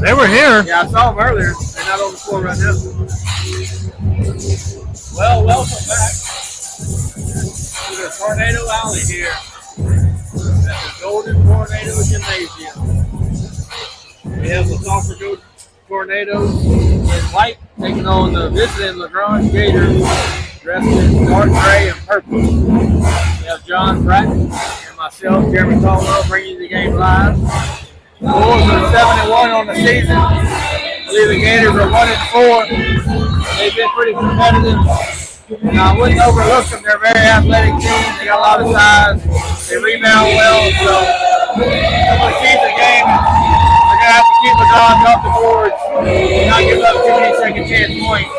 They were here. Yeah, I saw them earlier. They're not on the floor right now. Well, welcome back to the Tornado Alley here at the Golden Tornado Gymnasium. We have the Sulphur Tornadoes in white taking on the visiting LaGrange Gators dressed in dark gray and purple. We have John Bratton and myself, Jeremy Caldwell, bringing you the game live. The Bulls are 7-1 on the season. I believe the Gators are 1-4. They've been pretty competitive. And I wouldn't overlook them. They're a very athletic team. They got a lot of size. They rebound well. So they're going to keep the game. They're going to have to keep the dogs off the boards and not give up too many second chance points.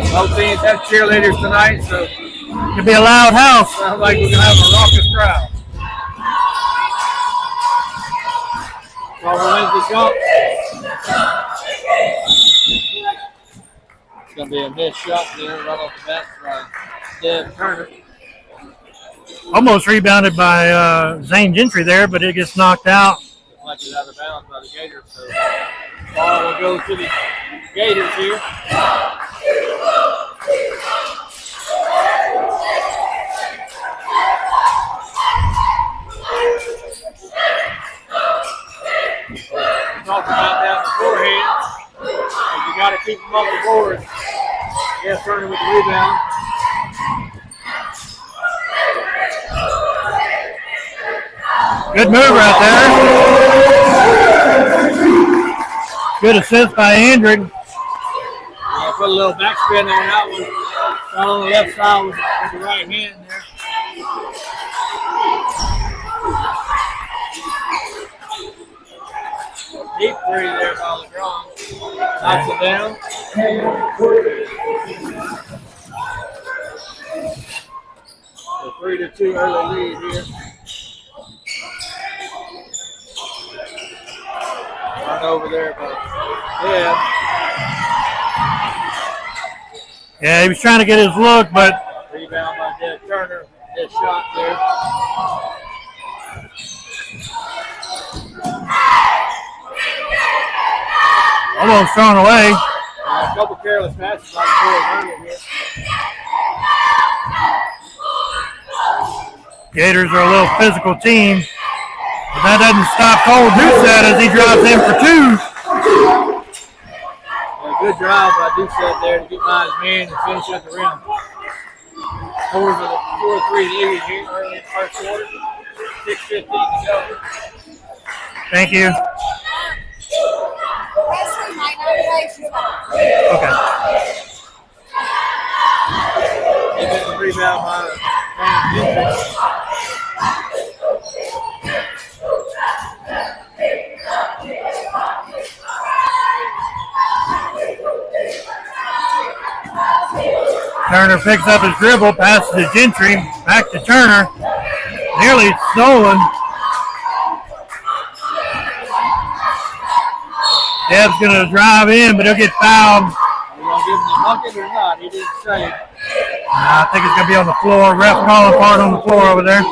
Both teams have cheerleaders tonight, so It'll be a loud house. sounds like we're going to have a raucous crowd. Carver wins the jump. It's going to be a missed shot there right off the bat by Deb Turner. Almost rebounded by Zane Gentry there, but it gets knocked out. Deflected out of bounds by the Gators. So ball will go to the Gators here. Talking about that beforehand. You got to keep them off the board. Yes, Turner with the rebound. Good move right there. Good assist by Hendrick. Yeah, put a little backspin on that one. Shot on the left side with the right hand there. Deep three there by LaGrange. Knocks it down. So 3-2 early lead here. Run over there by Deb. Yeah, he was trying to get his look, but Rebound by Deb Turner. His shot there. almost thrown away. A couple careless passes by the forward earlier here. Gators are a little physical team, but that doesn't stop Cole Doucette as he drives in for two. Good drive by Doucette there to get by his man and finish at the rim. 4-3 lead here early in the first quarter. 6:15 to go. Thank you. Okay. He gets the rebound by Hendrick. Turner picks up his dribble, passes to Gentry, back to Turner. Nearly stolen. Deb's going to drive in, but he'll get fouled. Are you going to give him the bucket or not? He didn't say. I think it's going to be on the floor. Ref calling for it on the floor over there.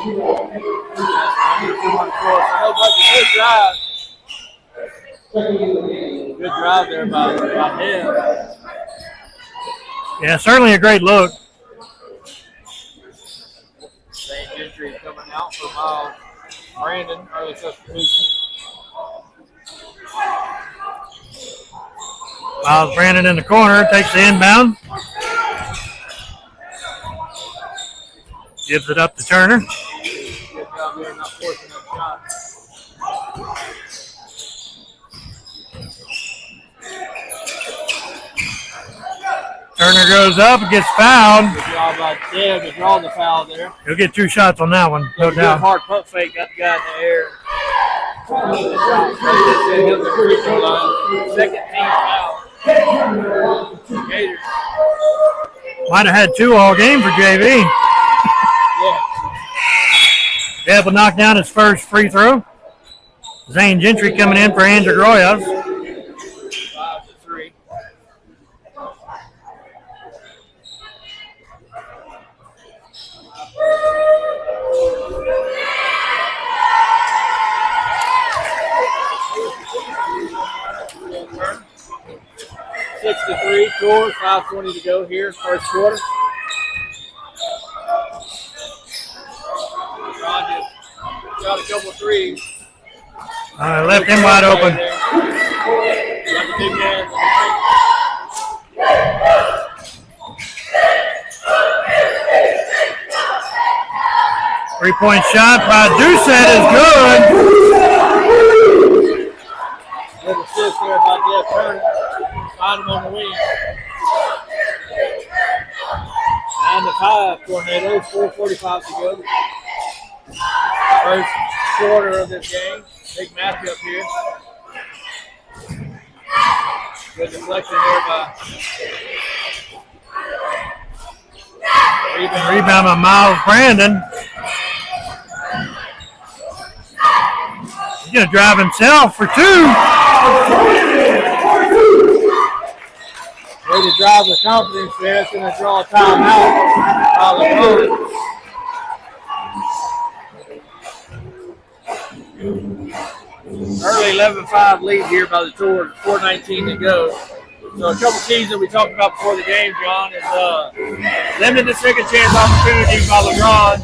Good drive there by Deb. Yeah, certainly a great look. St. Gentry coming out for Miles Brandon, early substitution. Miles Brandon in the corner, takes the inbound. Gives it up to Turner. Good job there, not forcing that shot. Turner goes up and gets fouled. Good job by Deb to draw the foul there. He'll get 2 shots on that one, no Good doubt. hard pump fake, got the guy in the air. He'll the free throw line. Second team foul. Gators. Might have had 2 all game for JV. Yeah. Deb will knock down his first free throw. Zane Gentry coming in for Andrew Groyas. 5-3. Six to 3, score, 5:20 to go here, first quarter. Ron just got a couple threes. Left him wide open. Got the big man. 3-point shot by Doucette is good. Good assist there by Jeff Turner. Find him on the wing. 9-5 Tornadoes, 4:45 to go. First quarter of this game. Big matchup here. Good deflection there by Rebound by Miles Brandon. He's going to drive himself for 2. Way to drive the confidence there. It's going to draw a timeout. Early 11-5 lead here by the Tours, 4:19 to go. So a couple keys that we talked about before the game, John, is limiting the second chance opportunities by LaGrange,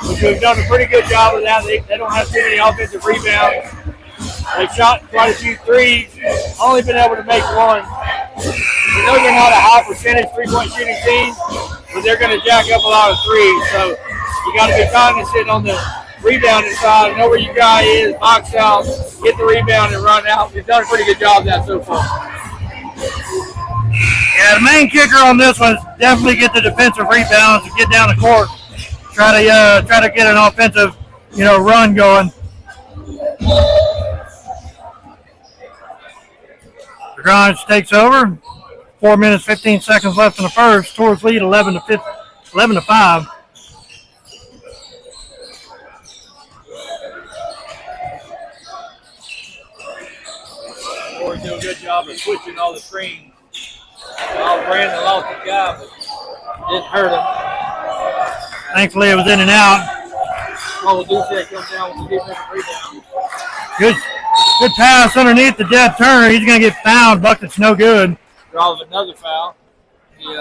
which we've done a pretty good job of that. They don't have too many offensive rebounds. They shot quite a few threes, only been able to make one. We know they're not a high percentage three-point shooting team, but they're going to jack up a lot of threes. So you got to be cognizant on the rebounding side, know where your guy is, box out, get the rebound, and run out. We've done a pretty good job of that so far. Yeah, the main kicker on this one is definitely get the defensive rebounds and get down the court. Try to get an offensive, run going. LaGrange takes over. 4 minutes, 15 seconds left in the first. Tours lead 11-5. Tours do a good job of switching all the screens. Brandon lost his guy, but didn't hurt him. Thankfully, it was in and out. Doucette comes down with the defensive rebound. Good pass underneath the Jeff Turner. He's going to get fouled. Bucket's no good. Draws another foul. He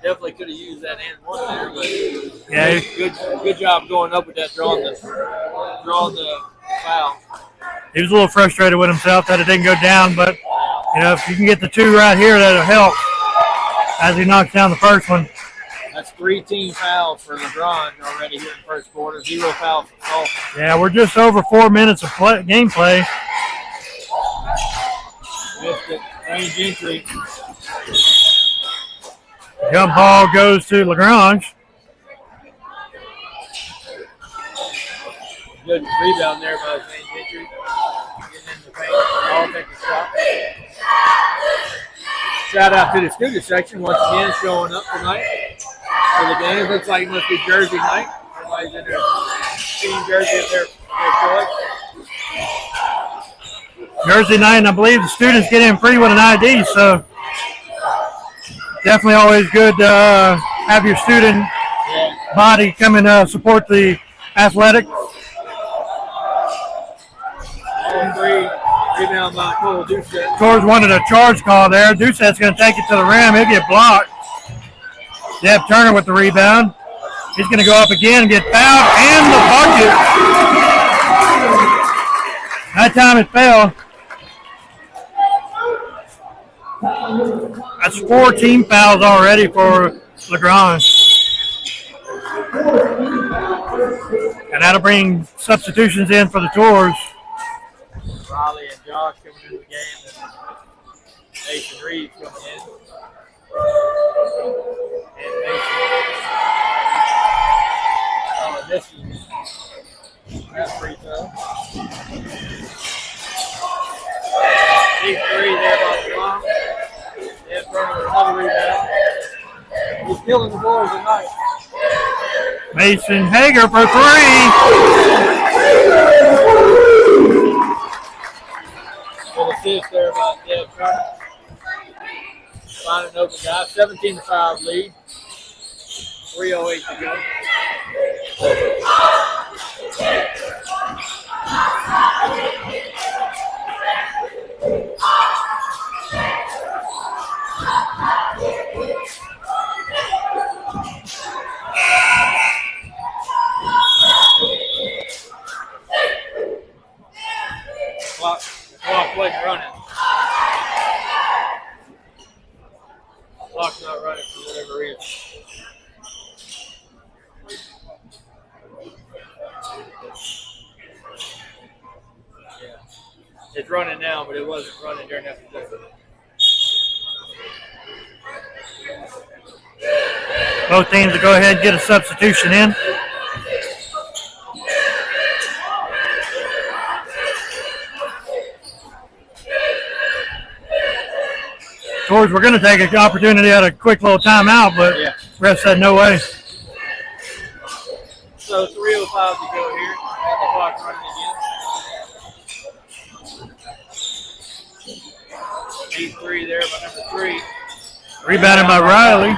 definitely could have used that and one there, but yeah, good job going up with that, drawing the foul. He was a little frustrated with himself that it didn't go down, but if you can get the 2 right here, that'll help as he knocks down the first one. That's 3 team fouls for LaGrange already here in the first quarter. 0 fouls for Tulsa. Yeah, we're just over 4 minutes of gameplay. Missed it. Range entry. Jump ball goes to LaGrange. Good rebound there by Zane Gentry. Getting in the paint. All take a shot. Shout out to the student section once again showing up tonight for the game. Looks like it must be Jersey night. Everybody's in their team jersey of their choice. Jersey night, and I believe the students get in free with an ID, so definitely always good to have your student body come and support the athletics. All 3. Rebound by Cole Doucette. Tours wanted a charge call there. Doucette's going to take it to the rim. He'll get blocked. Deb Turner with the rebound. He's going to go up again and get fouled, and the bucket. That time it fell. That's 4 team fouls already for LaGrange. And that'll bring substitutions in for the Tours. Riley and Josh coming into the game, and Nathan Reed coming in. And this is that free throw. Deep three there by the block. Deb Turner with another rebound. He's killing the boys tonight. Mason Hager for three. Good assist there by Deb Turner. Finding an open guy. 17-5 lead. 3:08 to go. Clock wasn't running. Clock's not running for whatever reason. Yeah. It's running now, but it wasn't running during that possession. Both teams will go ahead and get a substitution in. George, we're going to take an opportunity at a quick little timeout, but ref said no way. So 3:05 to go here. And the clock running again. 8-3 there by number 3. Rebounded by Riley.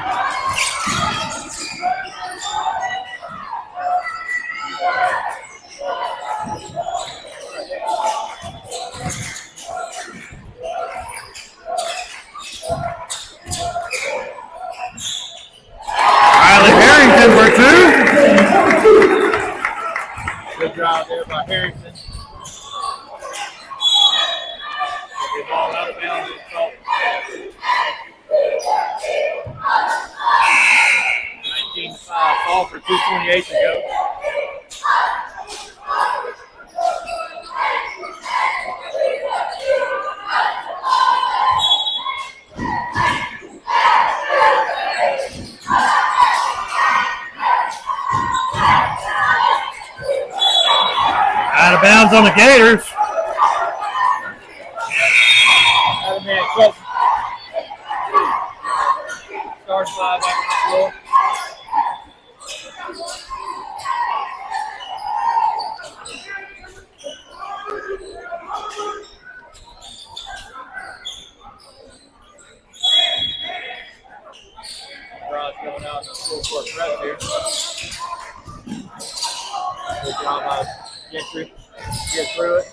Riley Harrington for two. Good drive there by Harrington. The ball out of bounds. 19-5. Ball for 2:28 to go. Out of bounds on the Gators. Out of man cut. Star slide back on the floor. Rod's going out in the full court press here. Good job by Gentry. Get through it.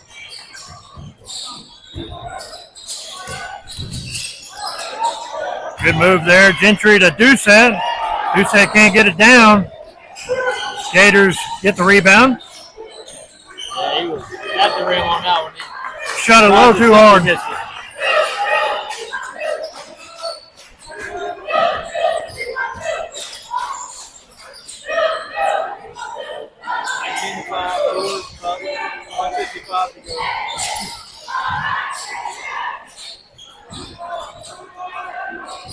Good move there. Gentry to Doucette. Doucette can't get it down. Gators get the rebound. Yeah, he was at the rim on that one. Shot it a little too hard.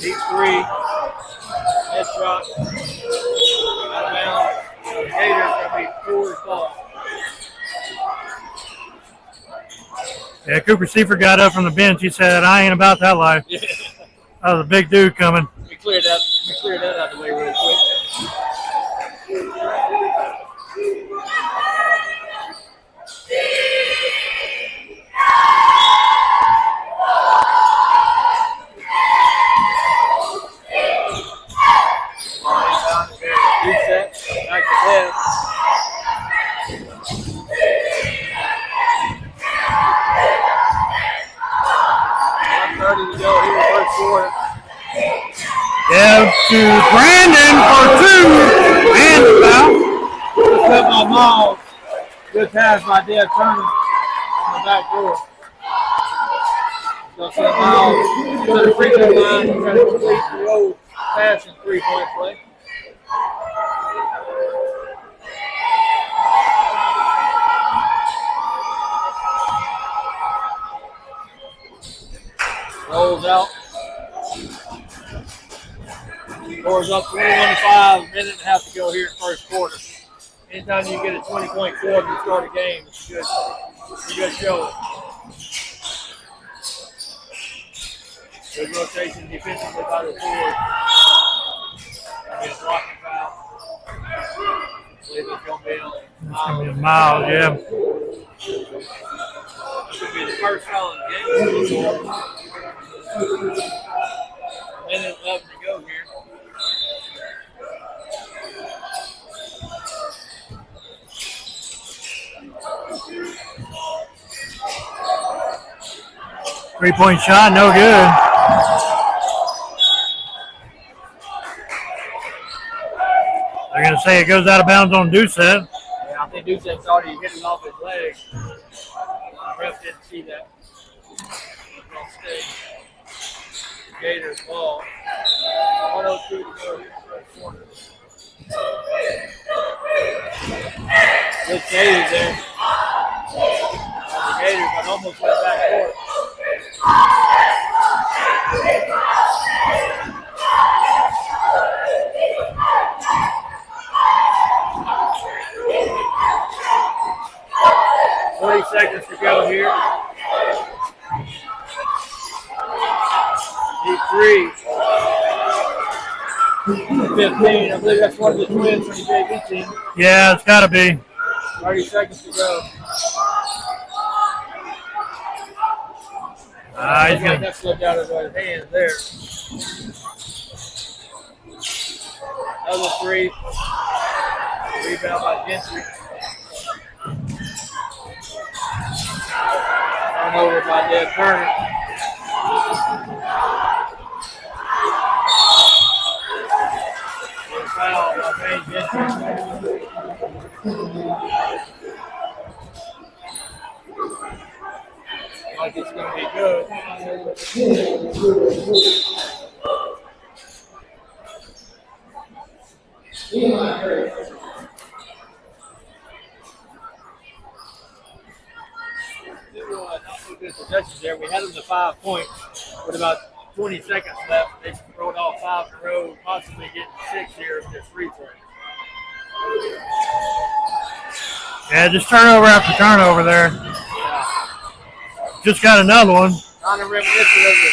Deep three. Head shot. Out of bounds. Gators going to be forward ball. Yeah, Cooper Seifert got up from the bench. He said, I ain't about that life. Yeah. That was a big dude coming. We cleared that out of the way real quick. Reset. Back to head. 1:30 to go here, first quarter. Deb to Brandon for two. And foul. Good cut by Miles. Good pass by Deb Turner on the back door. So Miles to the free throw line. He's trying to complete the old fashioned three-point play. Rolls out. Score's up 21-5, minute and a half to go here in first quarter. Anytime you get a 20-point score to start a game, it's a good showing. Good rotation defensively by the Fords. Get a blocking foul. I believe it's going to be on Miles, yeah. It's going to be the first foul in the game. Minute 11 to go here. Three-point shot, no good. They're going to say it goes out of bounds on Doucette. Yeah, I think Doucette thought he hit it off his leg. The ref didn't see that. It's going to stay. Gators ball. 102 to go here in the first quarter. Good save there. The Gators but almost went back court. Seconds to go here. Deep three. 15. I believe that's one of the twins from the JV team. Yeah, it's got to be. 30 seconds to go. He's going that slipped out of his hands there. Another three. Rebound by Gentry. Over by Deb Turner. Get a foul by Payne Gentry. Like it's going to be good. Good possessions there. We had them to 5 points with about 20 seconds left. They rolled off 5 in a row, possibly getting 6 here with this free throw. Yeah, just turnover after turnover there. Yeah. Just got another one. Kind of reminiscent of the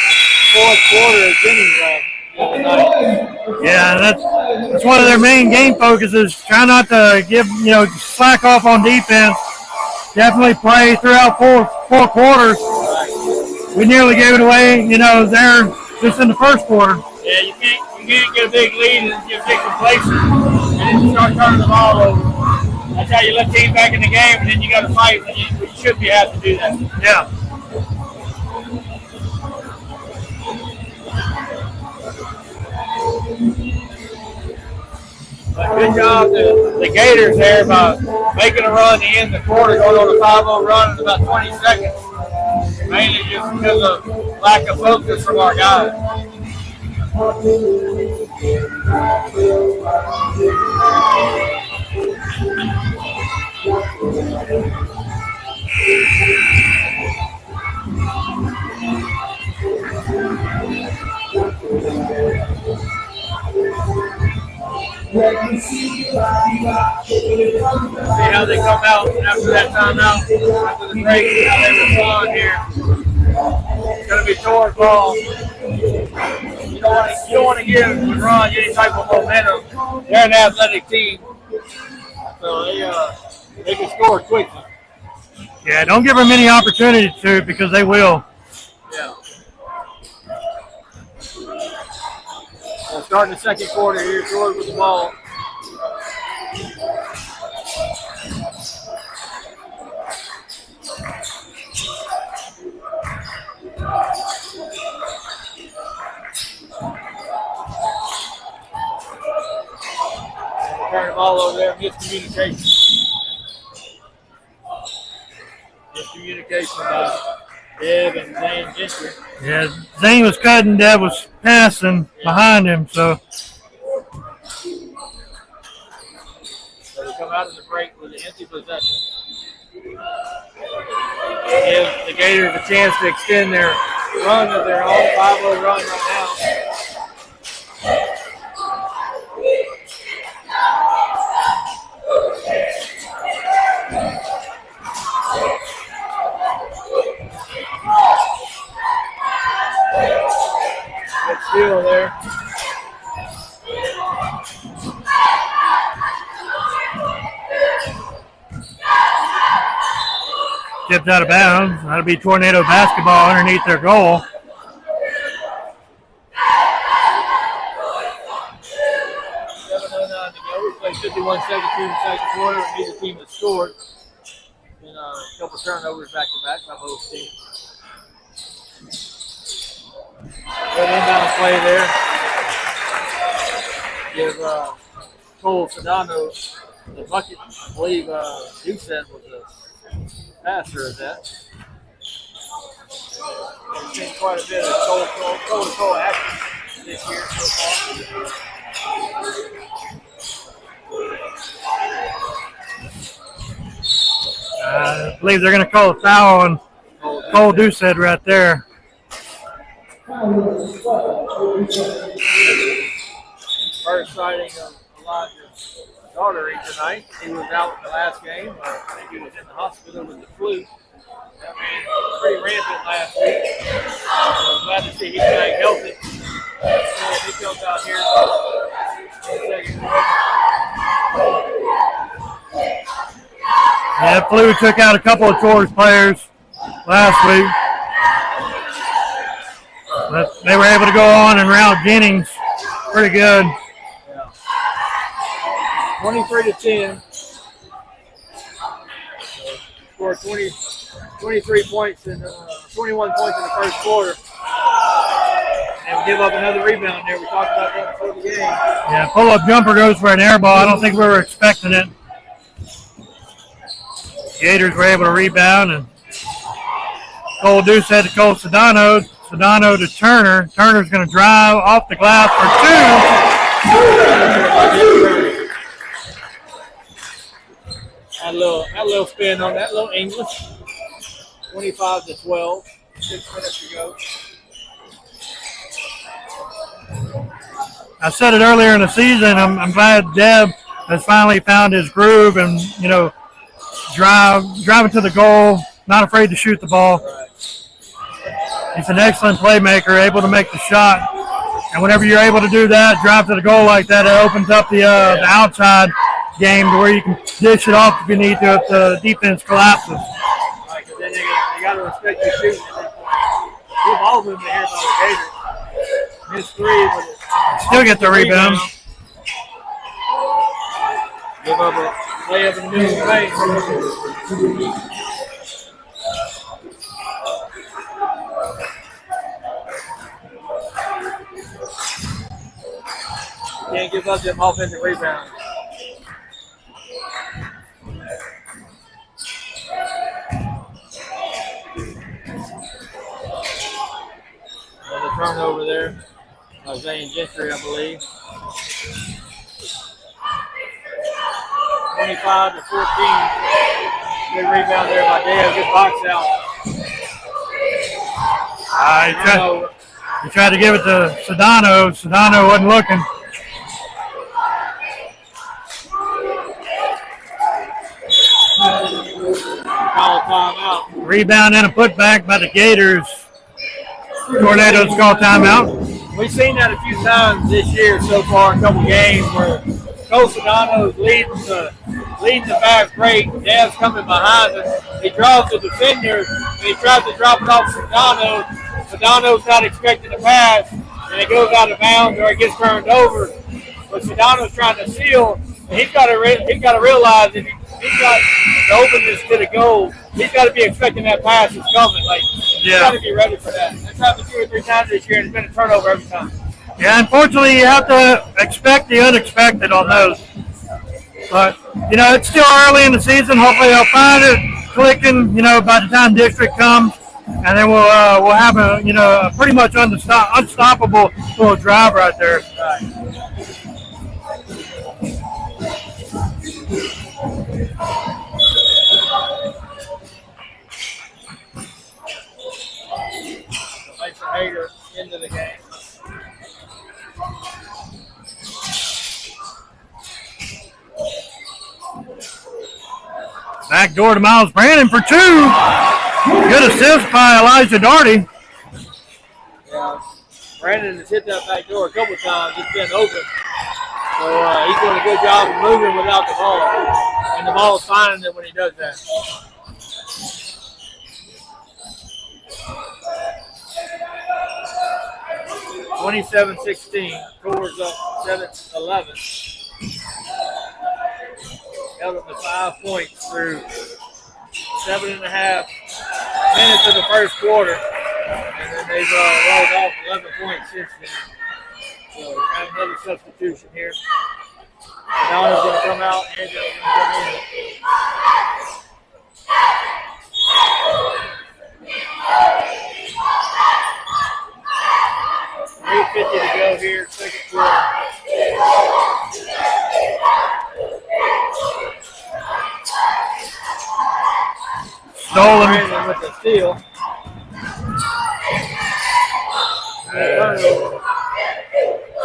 fourth quarter of Jennings the other night. Yeah, that's one of their main game focuses. Try not to give, slack off on defense. Definitely play throughout four quarters. We nearly gave it away, there just in the first quarter. Yeah, you can't get a big lead and just get complacent and then you start turning the ball over. That's how you let teams back in the game, and then you got to fight when you should be have to do that. Yeah. But good job to the Gators there by making a run to end the quarter, going on a 5-0 run in about 20 seconds. Mainly just because of lack of focus from our guys. See how they come out after that timeout, after the break, how they respond here. It's going to be toward ball. You don't want to give LaGrange any type of momentum. They're an athletic team, so they can score quickly. Yeah, don't give them any opportunity to because they will. Yeah. We'll start in the second quarter here. George with the ball. Turn the ball over there. Miscommunication. Miscommunication by Deb and Zane Gentry. Yeah, Zane was cutting, Deb was passing behind him, so. So they come out of the break with an empty possession. Give the Gators a chance to extend their run of their own 5-0 run right now. field there. Tipped out of bounds. That'll be Tornado basketball underneath their goal. We played 51 seconds in the second quarter, and neither team has scored. And a couple turnovers back to back by both teams. Good inbound play there. Give Cole Sedano the bucket. I believe you said was the passer of that. We've seen quite a bit of Cole action this year so far. I believe they're going to call a foul on Cole Doucette right there. First sighting of Elijah's daughter tonight. He was out in the last game. I think he was in the hospital with the flu. That man was pretty rampant last week. So glad to see he's staying healthy. And he comes out here in the second quarter. Yeah, flu took out a couple of Tours players last week. But they were able to go on and rout Jennings pretty good. Yeah. 23-10. Scored 23 points and 21 points in the first quarter. And we give up another rebound there. We talked about that before the game. Yeah, pull-up jumper goes for an air ball. I don't think we were expecting it. Gators were able to rebound, and Cole Doucette to Cole Sedano. Sedano to Turner. Turner's going to drive off the glass for two. Had a little spin on that, little English. 25-12. 6 minutes to go. I said it earlier in the season. I'm glad Deb has finally found his groove and, driving to the goal, not afraid to shoot the ball. Right. He's an excellent playmaker, able to make the shot. And whenever you're able to do that, drive to the goal like that, it opens up the outside game to where you can dish it off if you need to if the defense collapses. Right, because then they got to respect your shooting at that point. We've all been here by the Gators. Missed three, but still get the rebound. Give up a layup in the middle of the lane. Can't give up them offensive rebounds. Another turnover there. Zane Gentry, I believe. 25-14. Good rebound there by Dale. Good box out. He tried to give it to Sedano. Sedano wasn't looking. Call timeout. Rebound and a putback by the Gators. Tornadoes call timeout. We've seen that a few times this year so far, a couple games where Coach Sedano's leading the fast break. Dad's coming behind him. He draws the defender, and he tries to drop it off Sedano. Sedano's not expecting the pass, and it goes out of bounds or it gets turned over. But Sedano's trying to seal, and he's got to realize if he's got the openness to the goal, he's got to be expecting that pass is coming. He's got to be ready for that. That's happened 2 or 3 times this year, and it's been a turnover every time. Yeah, unfortunately, you have to expect the unexpected on those. But, it's still early in the season. Hopefully they'll find it clicking, by the time district comes. And then we'll have a pretty much unstoppable little drive right there. Right. Mason Hager into the game. Back door to Miles Brandon for 2. Good assist by Elijah Darty. Yeah, Brandon has hit that back door a couple times. It's been open. So he's doing a good job of moving without the ball. And the ball is finding it when he does that. (27-16). Coors up 7-11. Held up to 5 points through 7.5 minutes of the first quarter. And then they've rolled off 11 points since then. So got another substitution here. Donna's going to come out and Andrew's going to come in. 3:50 to go here, second quarter. Stolen. Brandon with the steal.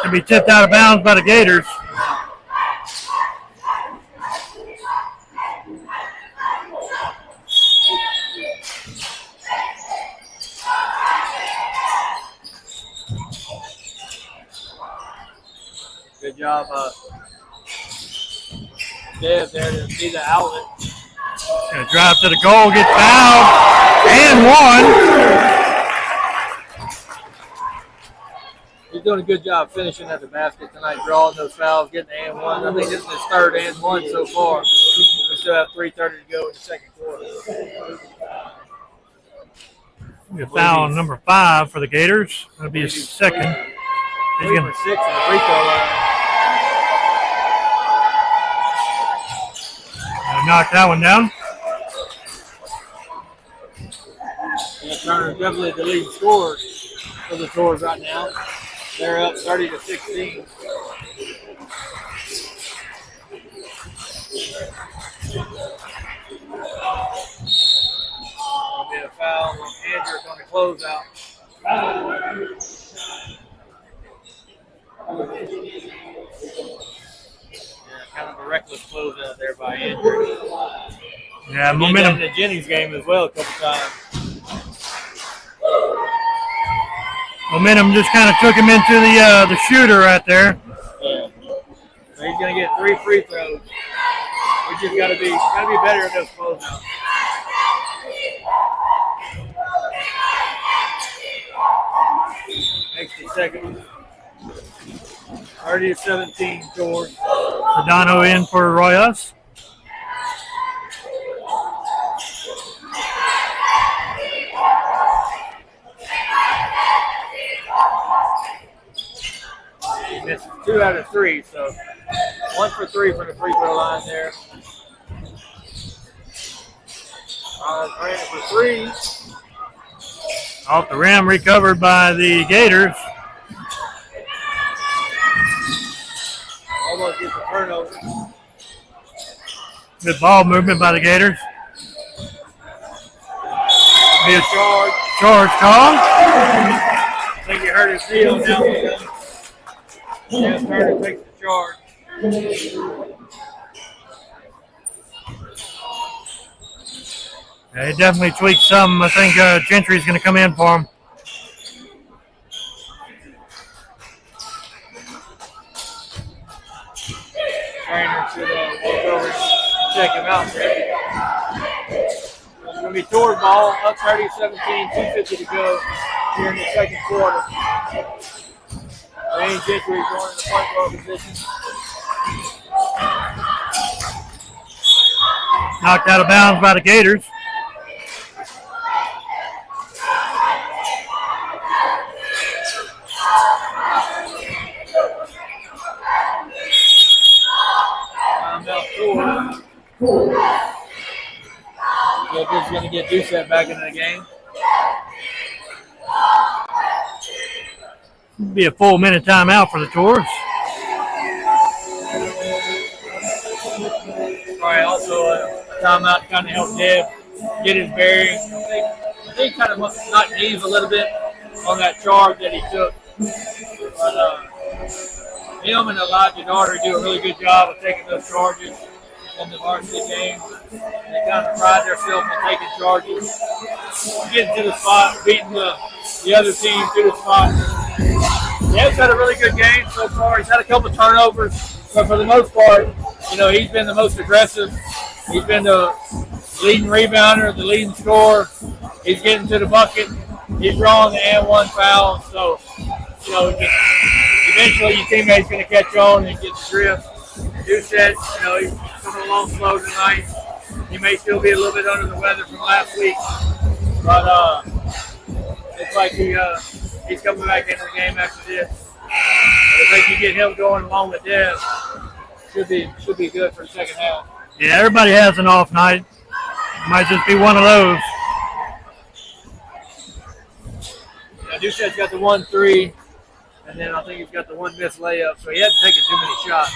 Should be tipped out of bounds by the Gators. Good job, Deb there to see the outlet. Gonna drive to the goal, get fouled, and one. He's doing a good job finishing at the basket tonight, drawing those fouls, getting the and one. I think this is his third and one so far. We still have 3:30 to go in the second quarter. We have foul on number 5 for the Gators. That'll be his second. He's 3 gonna for 6 on the free throw line. knock that one down. Yeah, Turner's definitely the leading scorer for the Tours right now. They're up 30-16. There'll be a foul on Andrews on the closeout. Kind of a reckless closeout there by Andrews. Yeah, momentum. In the Jennings game as well a couple times. Momentum just kind of took him into the shooter right there. Yeah. So he's going to get 3 free throws. We just got to be better at those closeouts. Makes the second. 30-17 George. Sedano in for Royas. He missed 2 out of 3, so 1 for 3 for the free throw line there. Brandon for 3. Off the rim, recovered by the Gators. Almost gets a turnover. Good ball movement by the Gators. Be a Charge. call. I think he hurt his heel. Now Turner takes the charge. Yeah, he definitely tweaked some. I think Gentry's going to come in for him. Trainer should walk over and check him out there. It's going to be Tours ball, up 30-17, 2:50 to go here in the second quarter. Lane Gentry going in the point guard position. Knocked out of bounds by the Gators. Just going to get Doucette back into the game. Be a full minute timeout for the Tours. All right, also a timeout to kind of help Deb get his bearing. I think kind of knocked knees a little bit on that charge that he took. But him and Elijah Darter do a really good job of taking those charges in the varsity game. They kind of pride themselves on taking charges, getting to the spot, beating the other team to the spot. Yeah, he's had a really good game so far. He's had a couple turnovers, but for the most part, he's been the most aggressive. He's been the leading rebounder, the leading scorer. He's getting to the bucket. He's drawing the and one foul. So, just eventually your teammate's going to catch on and get the drift. Doucette, he's coming along slow tonight. He may still be a little bit under the weather from last week, but it's like he's coming back into the game after this. I think you get him going along with Dev, should be good for the second half. Yeah, everybody has an off night. Might just be one of those. Yeah, Doucette's got the 1-3, and then I think he's got the one missed layup, so he hasn't taken too many shots.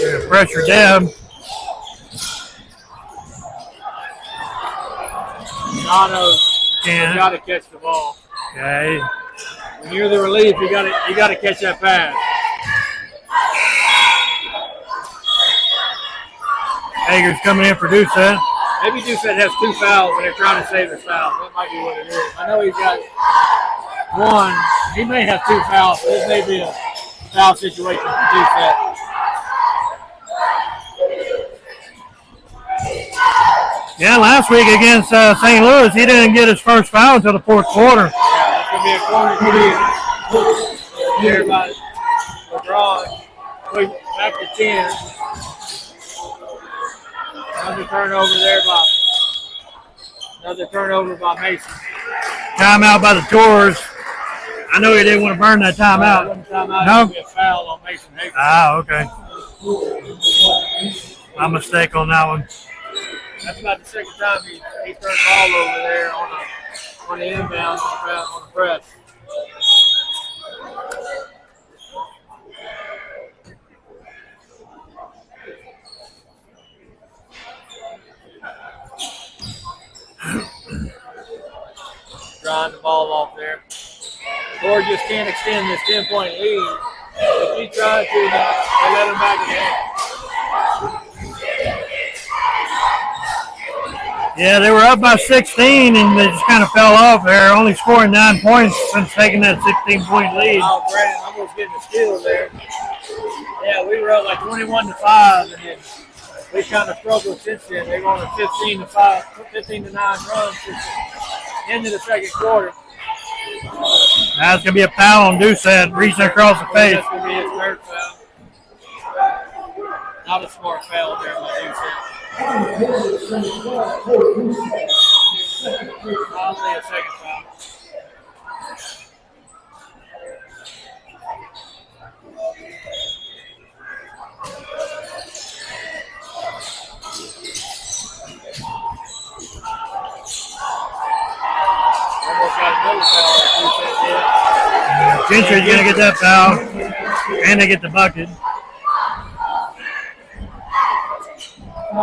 Yeah, pressure down. Donno's got to catch the ball. Okay. When you're the relief, you got to catch that pass. Hager's coming in for Doucette. Maybe Doucette has 2 fouls and they're trying to save his foul. That might be what it is. I know he's got 1. He may have 2 fouls, so this may be a foul situation for Doucette. Yeah, last week against St. Louis, he didn't get his first foul until the fourth quarter. Yeah, that's going to be a corner 3 here by LaGrange. Back to 10. Another turnover by Mason. Timeout by the Tours. I know he didn't want to burn that timeout. No? Be a foul on Mason Hager. Ah, okay. My mistake on that one. That's about the second time he turned the ball over there on the inbound on the press. Drawing the ball off there. Lord just can't extend this 10-point lead. If he tried to, they let him back again. Yeah, they were up by 16, and they just kind of fell off there, only scoring 9 points since taking that 16-point lead. Oh, Brandon almost getting a steal there. Yeah, we were up like 21-5, and then we kind of struggled since then. They were on a 15-5, 15-9 run since the end of the second quarter. That's going to be a foul on Doucette, reaching across the face. That's going to be his third foul. Not a smart foul there by Doucette. Probably a second foul. Almost got another foul. Gentry's going to get that foul, and they get the bucket. You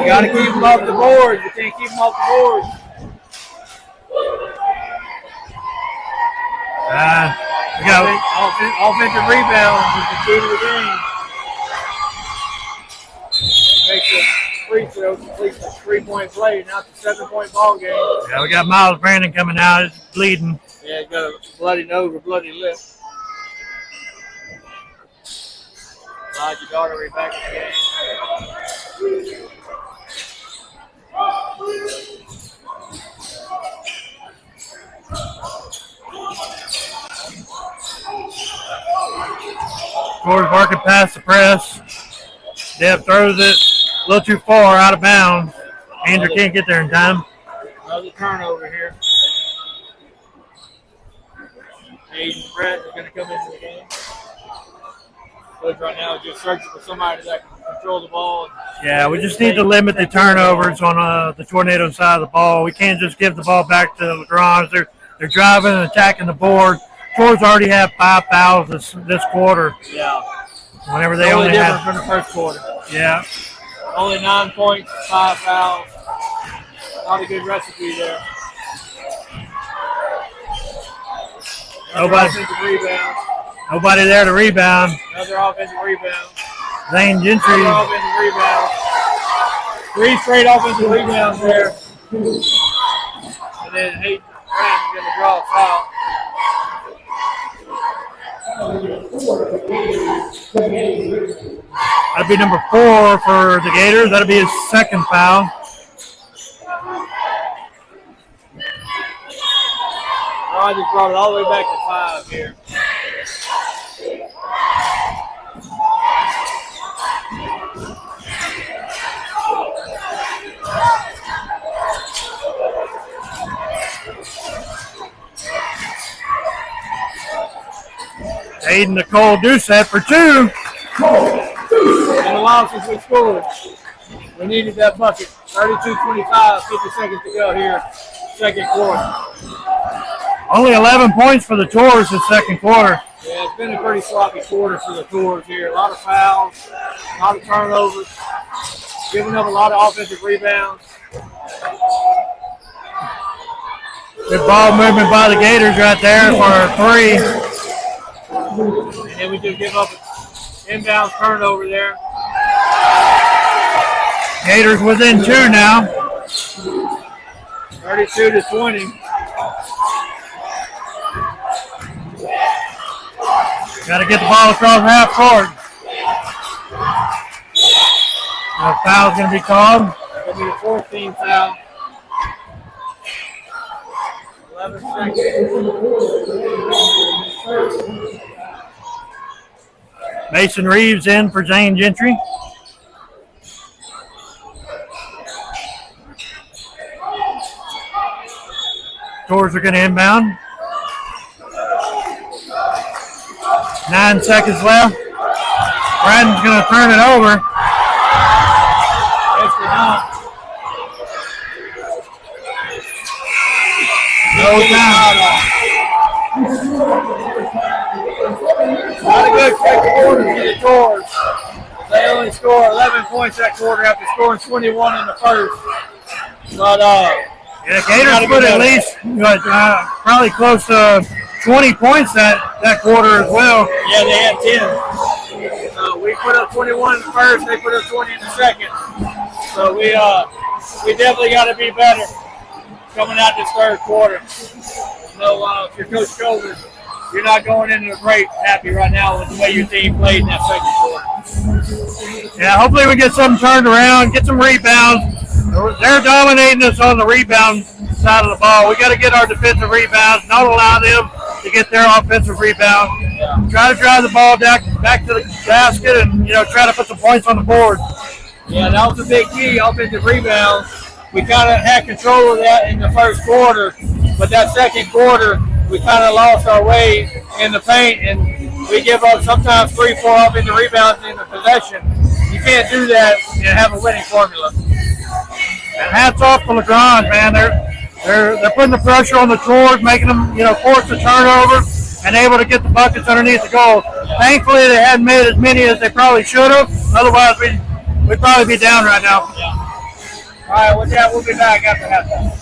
got to keep them off the board. You can't keep them off the board. We got Offensive rebound is the key to the game. Makes a free throw, completes a 3-point play. Now it's a 7-point ball game. Yeah, we got Miles Brandon coming out. He's bleeding. Yeah, he's got a bloody nose or bloody lip. Roger Daugherty back in the game. Tours working past the press. Deb throws it a little too far out of bounds. Andrew can't get there in time. Another turnover here. Aiden Brett is going to come into the game. Coach right now is just searching for somebody that can control the ball. Yeah, we just need to limit the turnovers on the Tornado side of the ball. We can't just give the ball back to LaGrange. They're driving and attacking the board. Tours already have 5 fouls this quarter. Yeah. Whenever they only different have from the first quarter. Yeah. Only 9 points, 5 fouls. Not a good recipe there. Nobody there to rebound. Another offensive rebound. Zane Gentry. Another offensive rebound. 3 straight offensive rebounds there. And then Hayden Grant is going to draw a foul. That'd be number 4 for the Gators. That'd be his second foul. Rogers brought it all the way back to 5 here. Hayden Nicole Doucette for 2. And a while since we scored. We needed that bucket. 32-25, 50 seconds to go here, second quarter. Only 11 points for the Tours in second quarter. Yeah, it's been a pretty sloppy quarter for the Tours here. A lot of fouls, a lot of turnovers, giving up a lot of offensive rebounds. Good ball movement by the Gators right there for 3. And then we just give up an inbound turnover there. Gators within 2 now. 32-20. Got to get the ball across half court. A foul's going to be called. That'll be the 14th foul. 11 seconds. Mason Reeves in for Zane Gentry. Tours are going to inbound. 9 seconds left. Braden's going to turn it over. No time. Not a good second quarter for the Tours. They only scored 11 points that quarter after scoring 21 in the first. But yeah, Gators put at least probably close to 20 points that quarter as well. Yeah, they had 10. We put up 21 in the first. They put up 20 in the second. So we definitely got to be better coming out this third quarter. If you're Coach Colvin, you're not going into the break happy right now with the way your team played in that second quarter. Yeah, hopefully we get something turned around, get some rebounds. They're dominating us on the rebound side of the ball. We got to get our defensive rebounds, not allow them to get their offensive rebound. Yeah. Try to drive the ball back to the basket and try to put some points on the board. Yeah, that was a big key, offensive rebounds. We kind of had control of that in the first quarter, but that second quarter, we kind of lost our way in the paint, and we give up sometimes 3-4 offensive rebounds in the possession. You can't do that and have a winning formula. And hats off to LaGrange, man. They're putting the pressure on the Tours, making them force the turnover and able to get the buckets underneath the goal. Thankfully, they hadn't made as many as they probably should have. Otherwise, we'd probably be down right now. Yeah. All right, with that, we'll be back after halftime.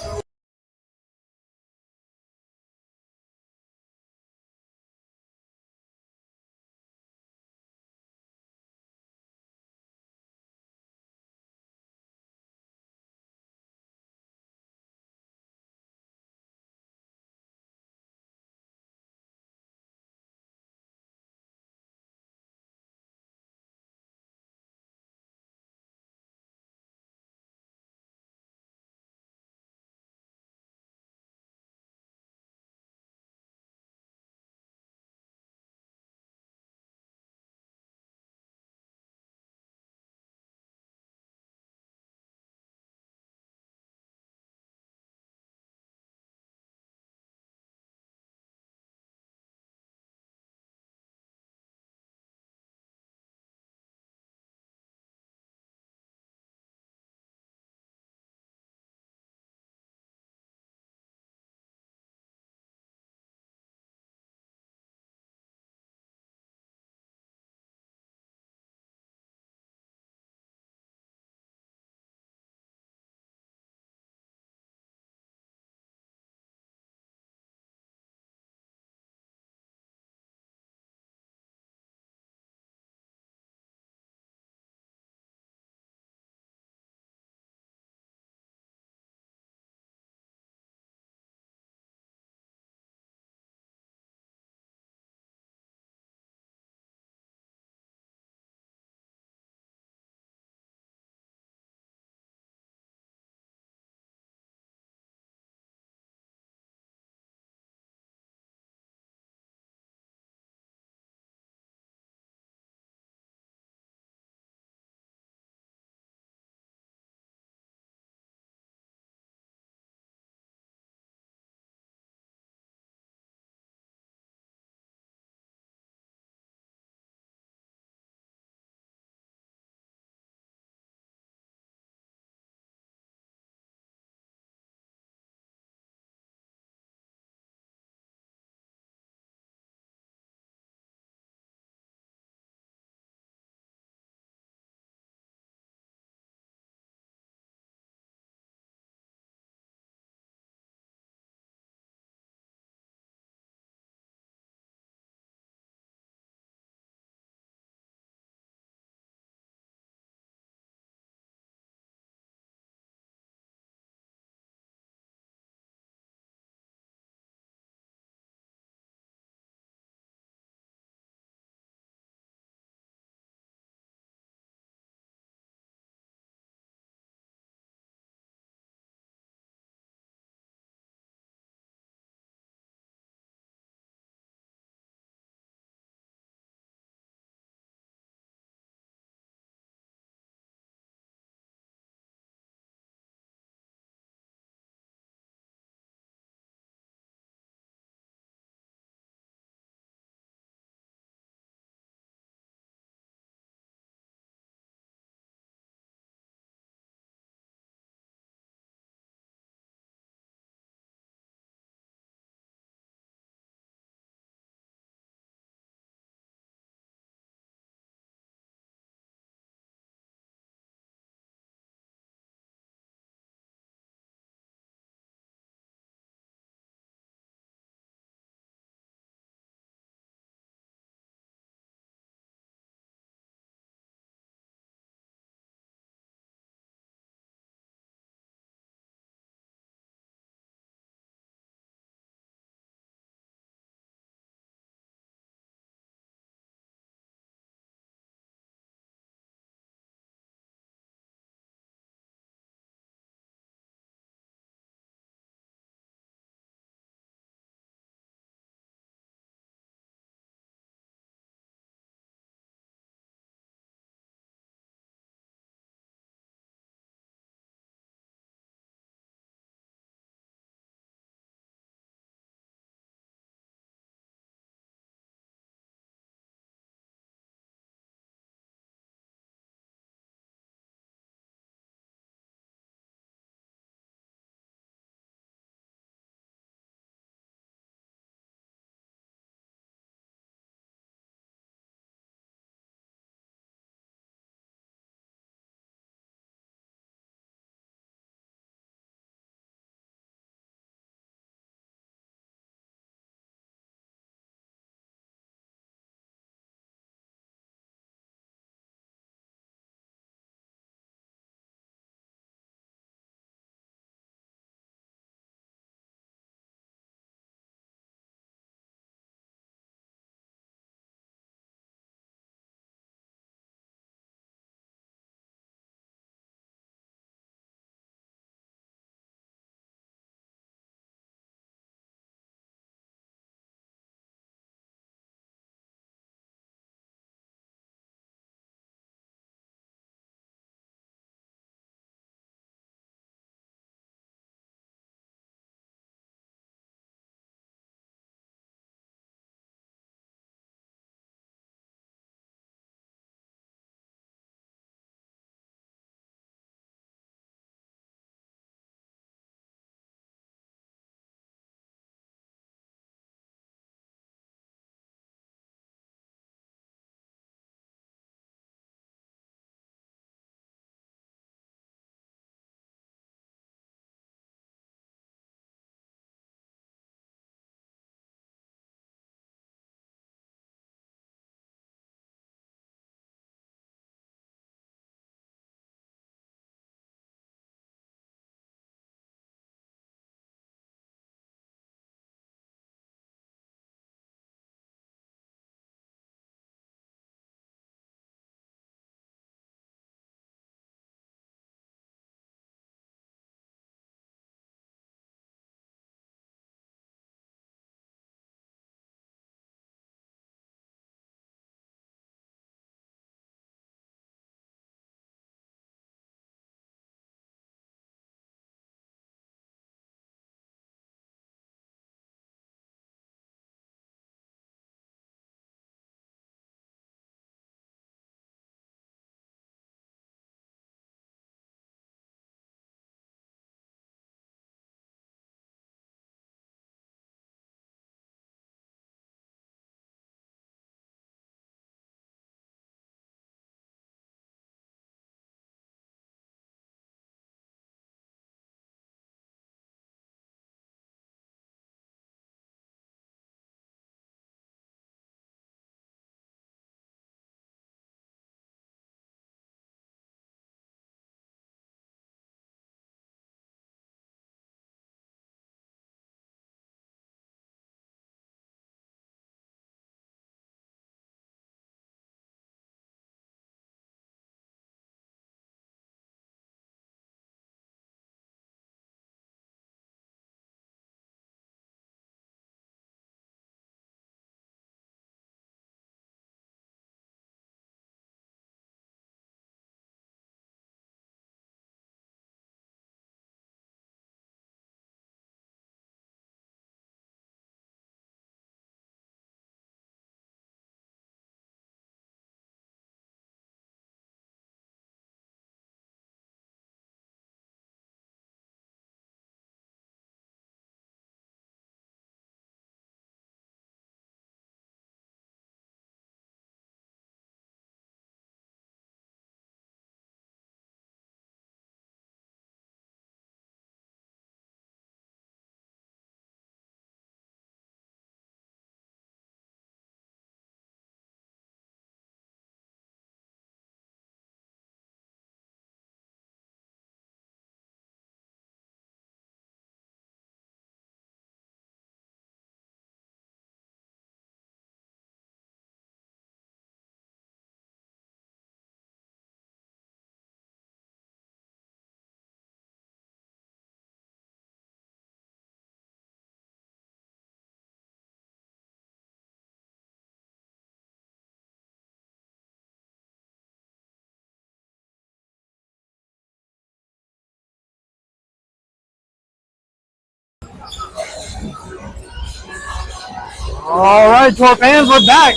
All right, Tor fans, we're back.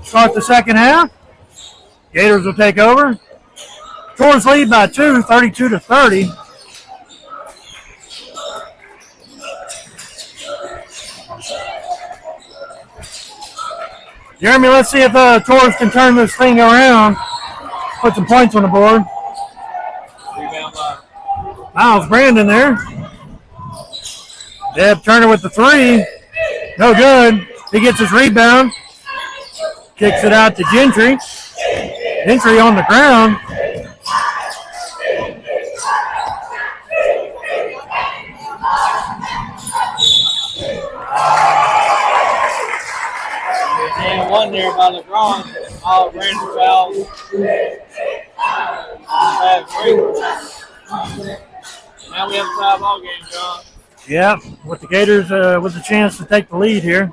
Start the second half. Gators will take over. Tor's lead by 2, 32-30. Jeremy, let's see if Torres can turn this thing around. Put some points on the board. Rebound by Miles Brandon there. Deb Turner with the 3. No good. He gets his rebound. Kicks it out to Gentry. Gentry on the ground. and one there by LaGrange. All random fouls. Now we have a tie ball game, John. Yeah, with the Gators with a chance to take the lead here.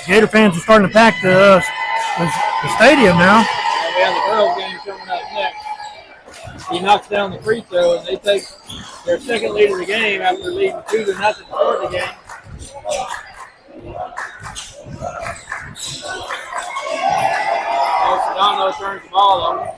Gator fans are starting to pack the stadium now. And we have the girls game coming up next. He knocks down the free throw, and they take their second lead of the game after leading 2-0 to start the game. Sedano turns the ball over.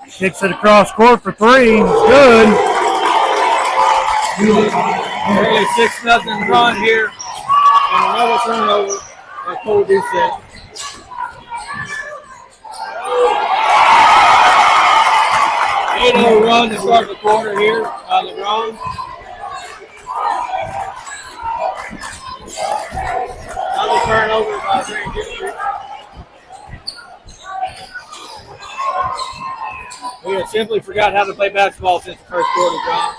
Kicks it across court for 3. Good. Early 6-0 run here. And another turnover by Cole Doucette. 8-0 run to start the quarter here by LaGrange. Another turnover by Green District. We have simply forgot how to play basketball since the first quarter, John.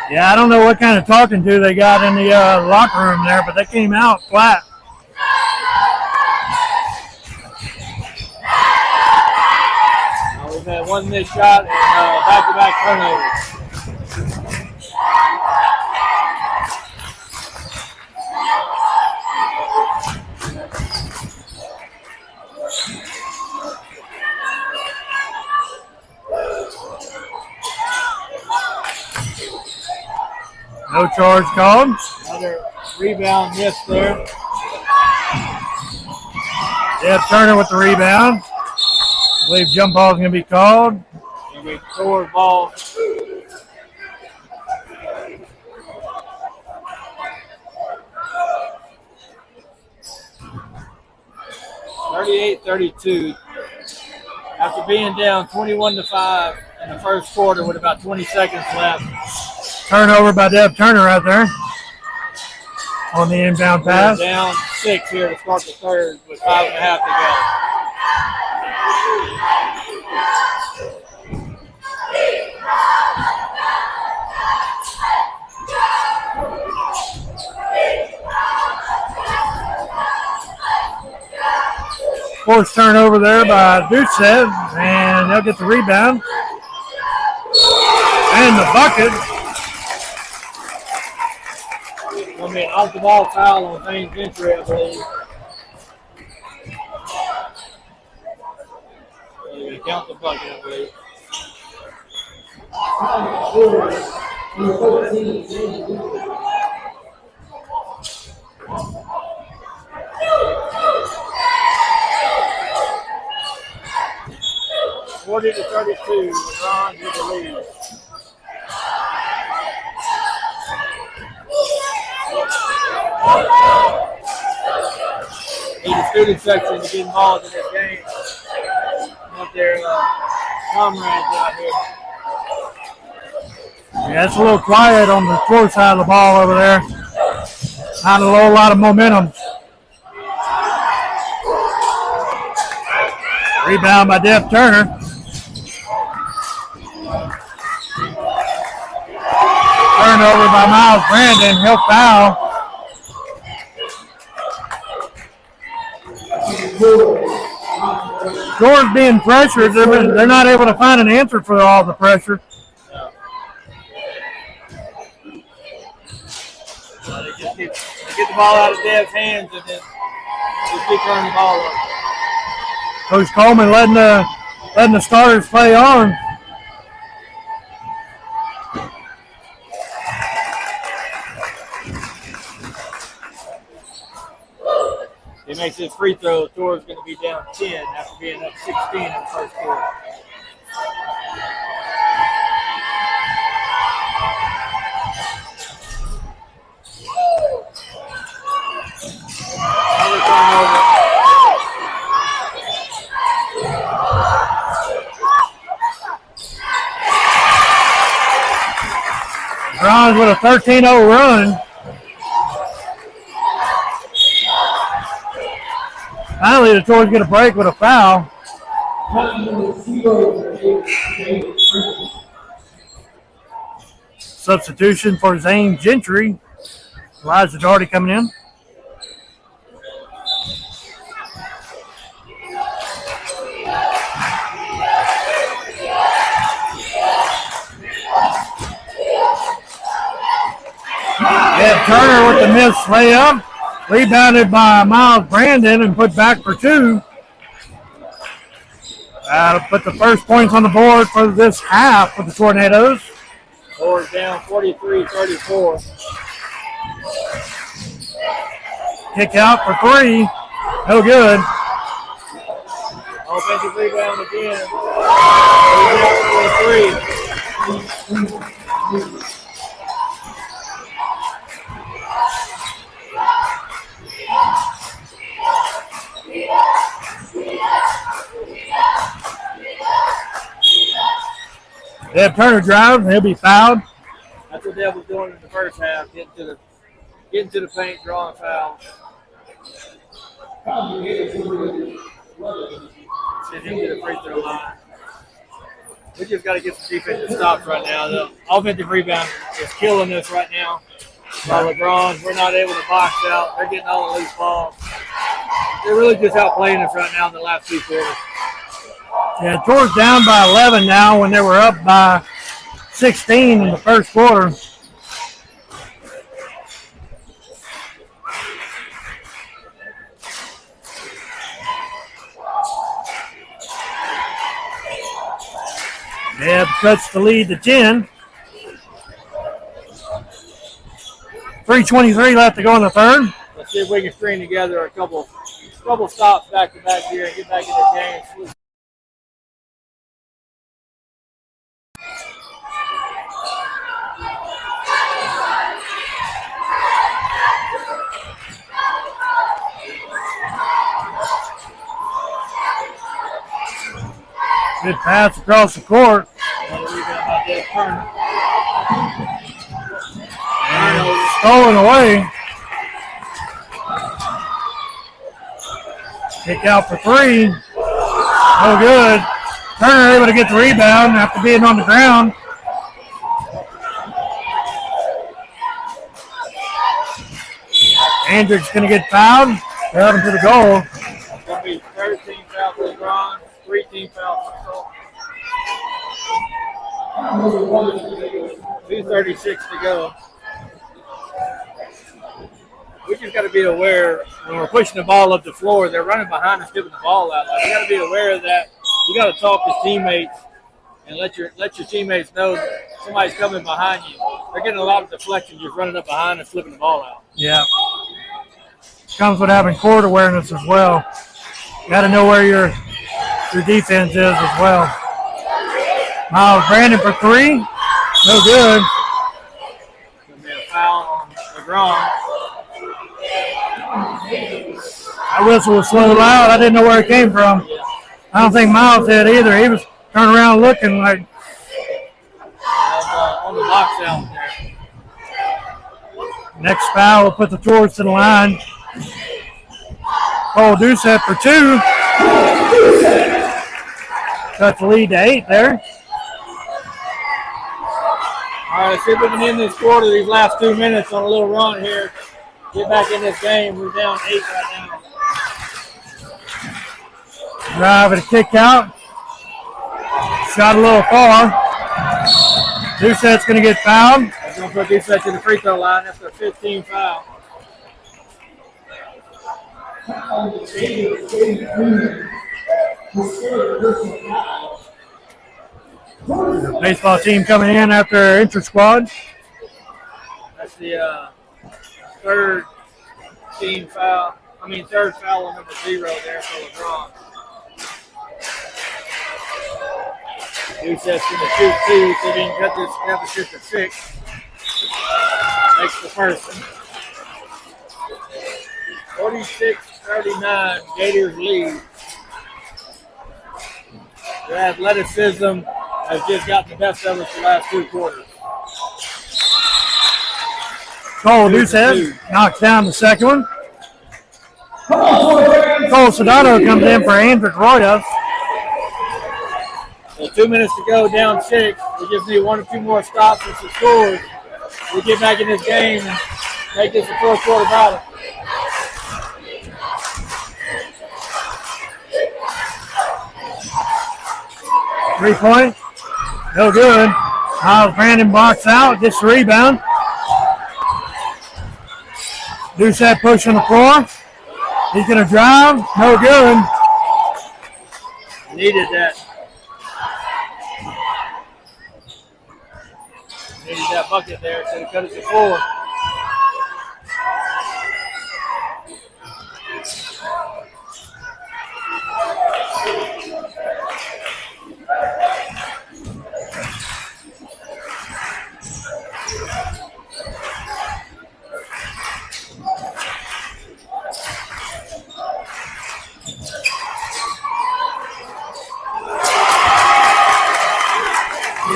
Yeah, I don't know what kind of talking to they got in the locker room there, but they came out flat. We've had one missed shot and back-to-back turnovers. No charge called. Another rebound miss there. Deb Turner with the rebound. I believe jump ball is going to be called. And we forward ball. 38-32. After being down 21-5 in the first quarter with about 20 seconds left. Turnover by Deb Turner right there on the inbound pass. We're down 6 here to start the third with 5.5 to go. Fourth turnover there by Doucette, and they'll get the rebound. And the bucket. Going to be an off-the-ball foul on Payne Gentry, I believe. They're going to count the bucket, I believe. (40-32), LaGrange with the lead. Need the student section to get involved in this game. Want their comrades out here. Yeah, it's a little quiet on the court side of the ball over there. Not a whole lot of momentum. Rebound by Deb Turner. Turnover by Miles Brandon. He'll foul. George being pressured, they're not able to find an answer for all the pressure. They just get the ball out of Dev's hands and then just keep turning the ball up. Coach Coleman letting the starters play on. If he makes his free throw, Thor's going to be down 10 after being up 16 in the first quarter. Another turnover. Browns with a 13-0 run. Finally, the Tories get a break with a foul. Substitution for Zane Gentry. Elijah Doherty coming in. Ed Turner with the missed layup. Rebounded by Miles Brandon and put back for two. That'll put the first points on the board for this half for the Tornadoes. Thor's down 43-34. Kick out for three. No good. Offensive rebound again. Rebound for three. Deb Turner drives, and he'll be fouled. That's what Deb was doing in the first half, getting to the paint, drawing fouls. Send him to the free throw line. We just got to get some defensive stops right now. The offensive rebound is killing us right now. By LaGrange, we're not able to box out. They're getting all the loose balls. They're really just outplaying us right now in the last two quarters. Yeah, George down by 11 now when they were up by 16 in the first quarter. Deb cuts the lead to 10. 3:23 left to go in the third. Let's see if we can string together a couple stops back to back here and get back in the game. Good pass across the court. Another rebound by Deb Turner. And stolen away. Kick out for three. No good. Turner able to get the rebound after being on the ground. Andrick's going to get fouled. They're up into the goal. It's going to be 13 fouls for LaGrange, 13 fouls for Salt. 2:36 to go. We just got to be aware when we're pushing the ball up the floor, they're running behind us, giving the ball out. Like, you got to be aware of that. You got to talk to teammates and let your teammates know that somebody's coming behind you. They're getting a lot of deflection just running up behind and flipping the ball out. Yeah. Comes with having court awareness as well. You got to know where your defense is as well. Miles Brandon for three. No good. Going to be a foul on LaGrange. That whistle was so loud, I didn't know where it came from. I don't think Miles did either. He was turning around looking like. On the box out there. Next foul will put the Tours to the line. Cole Doucette for two. Cut the lead to 8 there. All right, let's see if we can end this quarter, these last 2 minutes on a little run here. Get back in this game. We're down 8 right now. Drive and a kick out. Shot a little far. Doucette's going to get fouled. He's going to put Doucette to the free throw line after a 15 foul. The baseball team coming in after inter-squad. That's the third foul on number 0 there for LaGrange. Doucette's going to shoot 2, so he can cut this deficit to 6. Makes the first one. 46-39, Gators lead. Their athleticism has just gotten the best of us the last 2 quarters. Cole Doucette knocks down the second one. Cole Sodato comes in for Andrew Royas. So 2 minutes to go, down 6. We just need 1 or 2 more stops and some scores. We get back in this game and make this a fourth quarter battle. Three-point. No good. Miles Brandon blocks out. Gets the rebound. Doucette pushing the floor. He's going to drive. No good. Needed that. Needed that bucket there to cut it to 4.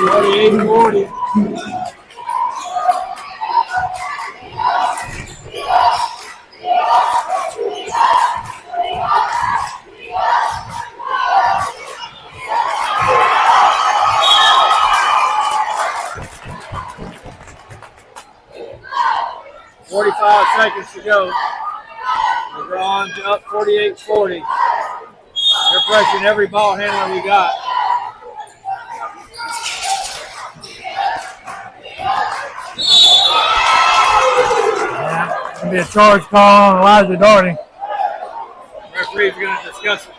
$48-40. Seconds to go. LaGrange up 48-40. They're pressuring every ball handler we got. Yeah, going to be a charge call on Elijah Darty. Referee's going to discuss it.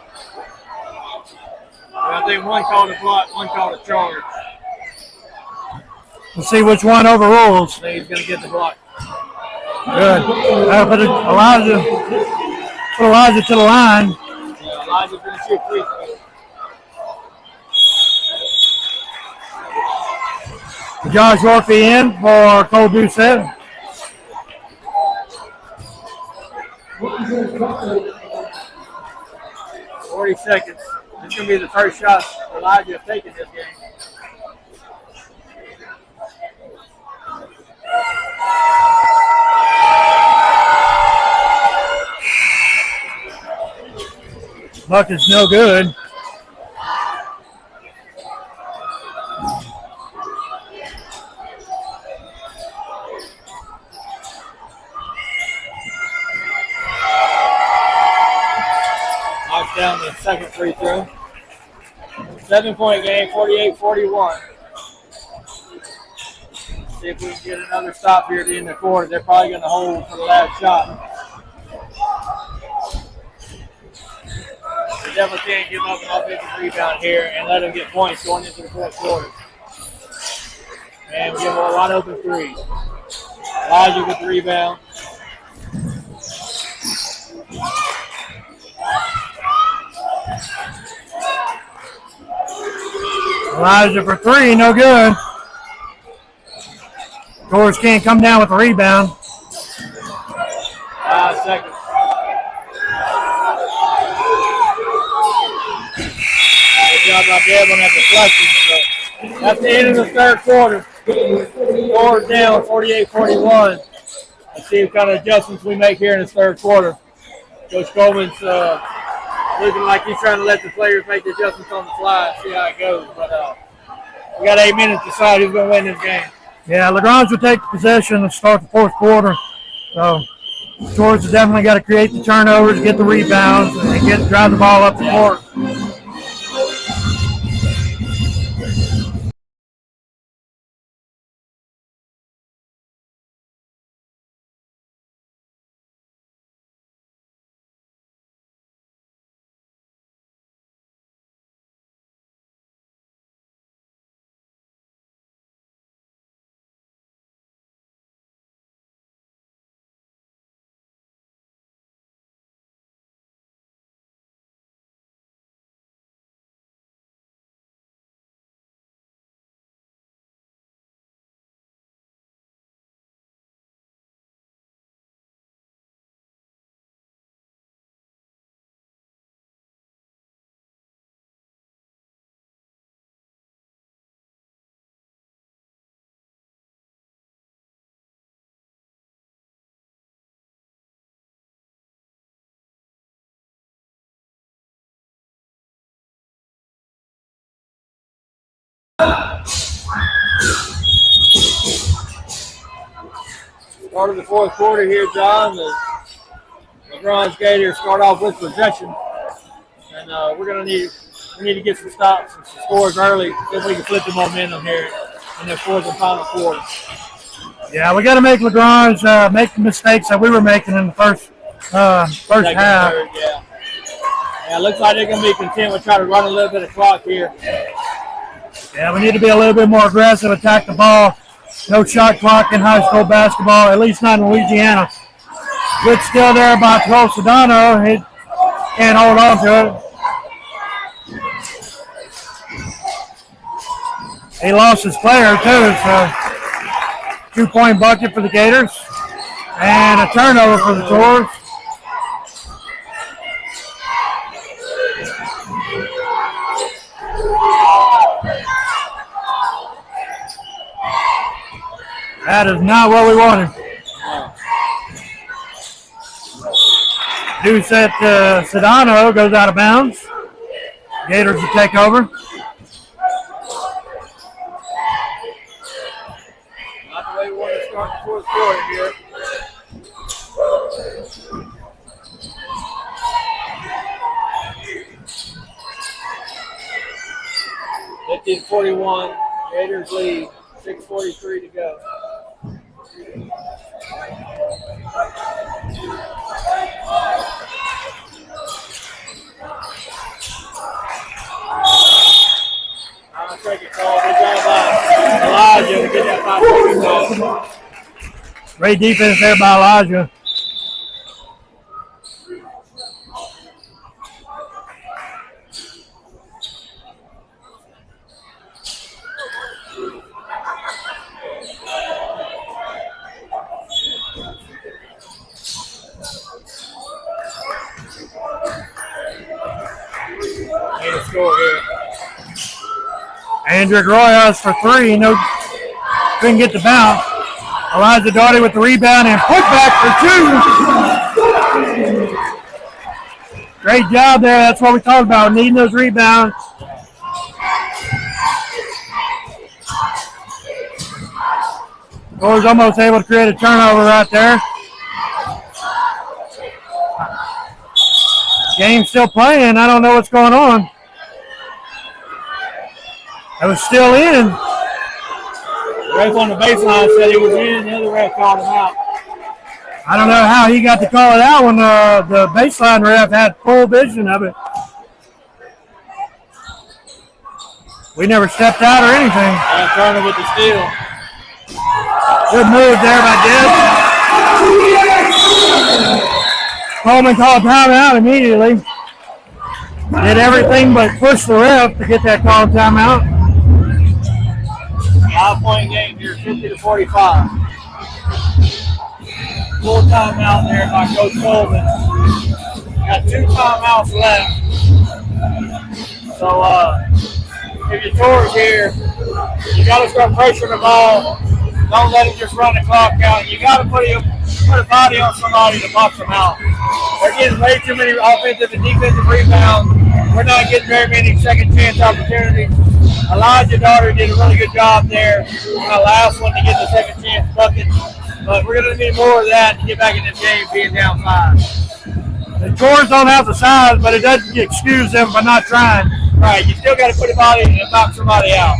I think one called a block, one called a charge. We'll see which one overrules. I think he's going to get the block. Good. Put Elijah to the line. Yeah, Elijah's going to shoot free throws. Josh Orphy in for Cole Doucette. $40 seconds. This is going to be the first shot Elijah has taken this game. Bucket's no good. Knocks down the second free throw. 7-point game, 48-41. See if we can get another stop here at the end of the quarter. They're probably going to hold for the last shot. We definitely can't give up an offensive rebound here and let them get points going into the fourth quarter. And we give them a wide open three. Elijah with the rebound. Elijah for three, no good. Gorge can't come down with the rebound. 5 seconds. Good job by Deb on that deflection. So that's the end of the third quarter. Gorge down 48-41. Let's see what kind of adjustments we make here in this third quarter. Coach Coleman's looking like he's trying to let the players make the adjustments on the fly and see how it goes. But we got 8 minutes to decide who's going to win this game. Yeah, LaGrange will take possession and start the fourth quarter. So George has definitely got to create the turnovers, get the rebounds, and drive the ball up the court. Start of the fourth quarter here, John. The LaGrange Gators start off with possession, and we need to get some stops and some scores early so we can flip the momentum here in the fourth and final quarter. Yeah, we got to make LaGrange make the mistakes that we were making in the first half. Third, yeah. Yeah, it looks like they're going to be content with trying to run a little bit of clock here. Yeah, we need to be a little bit more aggressive, attack the ball. No shot clock in high school basketball, at least not in Louisiana. Good still there by Cole Sedano. He can't hold on to it. He lost his player, too, so 2-point bucket for the Gators. And a turnover for the Tours. That is not what we wanted. Deuce at Sedano goes out of bounds. Gators will take over. Not the way we want to start the fourth quarter here. (15:41). Gators lead. 6:43 to go. I'll take a call. Good job by Elijah to get that 5-second call. Great defense there by Elijah. Andrew Royas for three. No, couldn't get the bounce. Elijah Doughty with the rebound and put back for two. Great job there. That's what we talked about, needing those rebounds. Was almost able to create a turnover right there. Game's still playing. I don't know what's going on. It was still in. The ref on the baseline said he was in. The other ref called him out. I don't know how he got to call it out when the baseline ref had full vision of it. We never stepped out or anything. Turner with the steal. Good move there by Deb. Coleman called timeout immediately. Did everything but push the ref to get that called timeout. 5-point game here, 50-45. Full timeout there by Coach Coleman. Got 2 timeouts left. So if you're Tours here, you got to start pressuring the ball. Don't let it just run the clock out. You got to put a body on somebody to box them out. They're getting way too many offensive and defensive rebounds. We're not getting very many second chance opportunities. Elijah Daughter did a really good job there on the last one to get the second chance bucket. But we're going to need more of that to get back in this game being down 5. The Tours don't have the size, but it doesn't excuse them for not trying. Right, you still got to put a body and knock somebody out.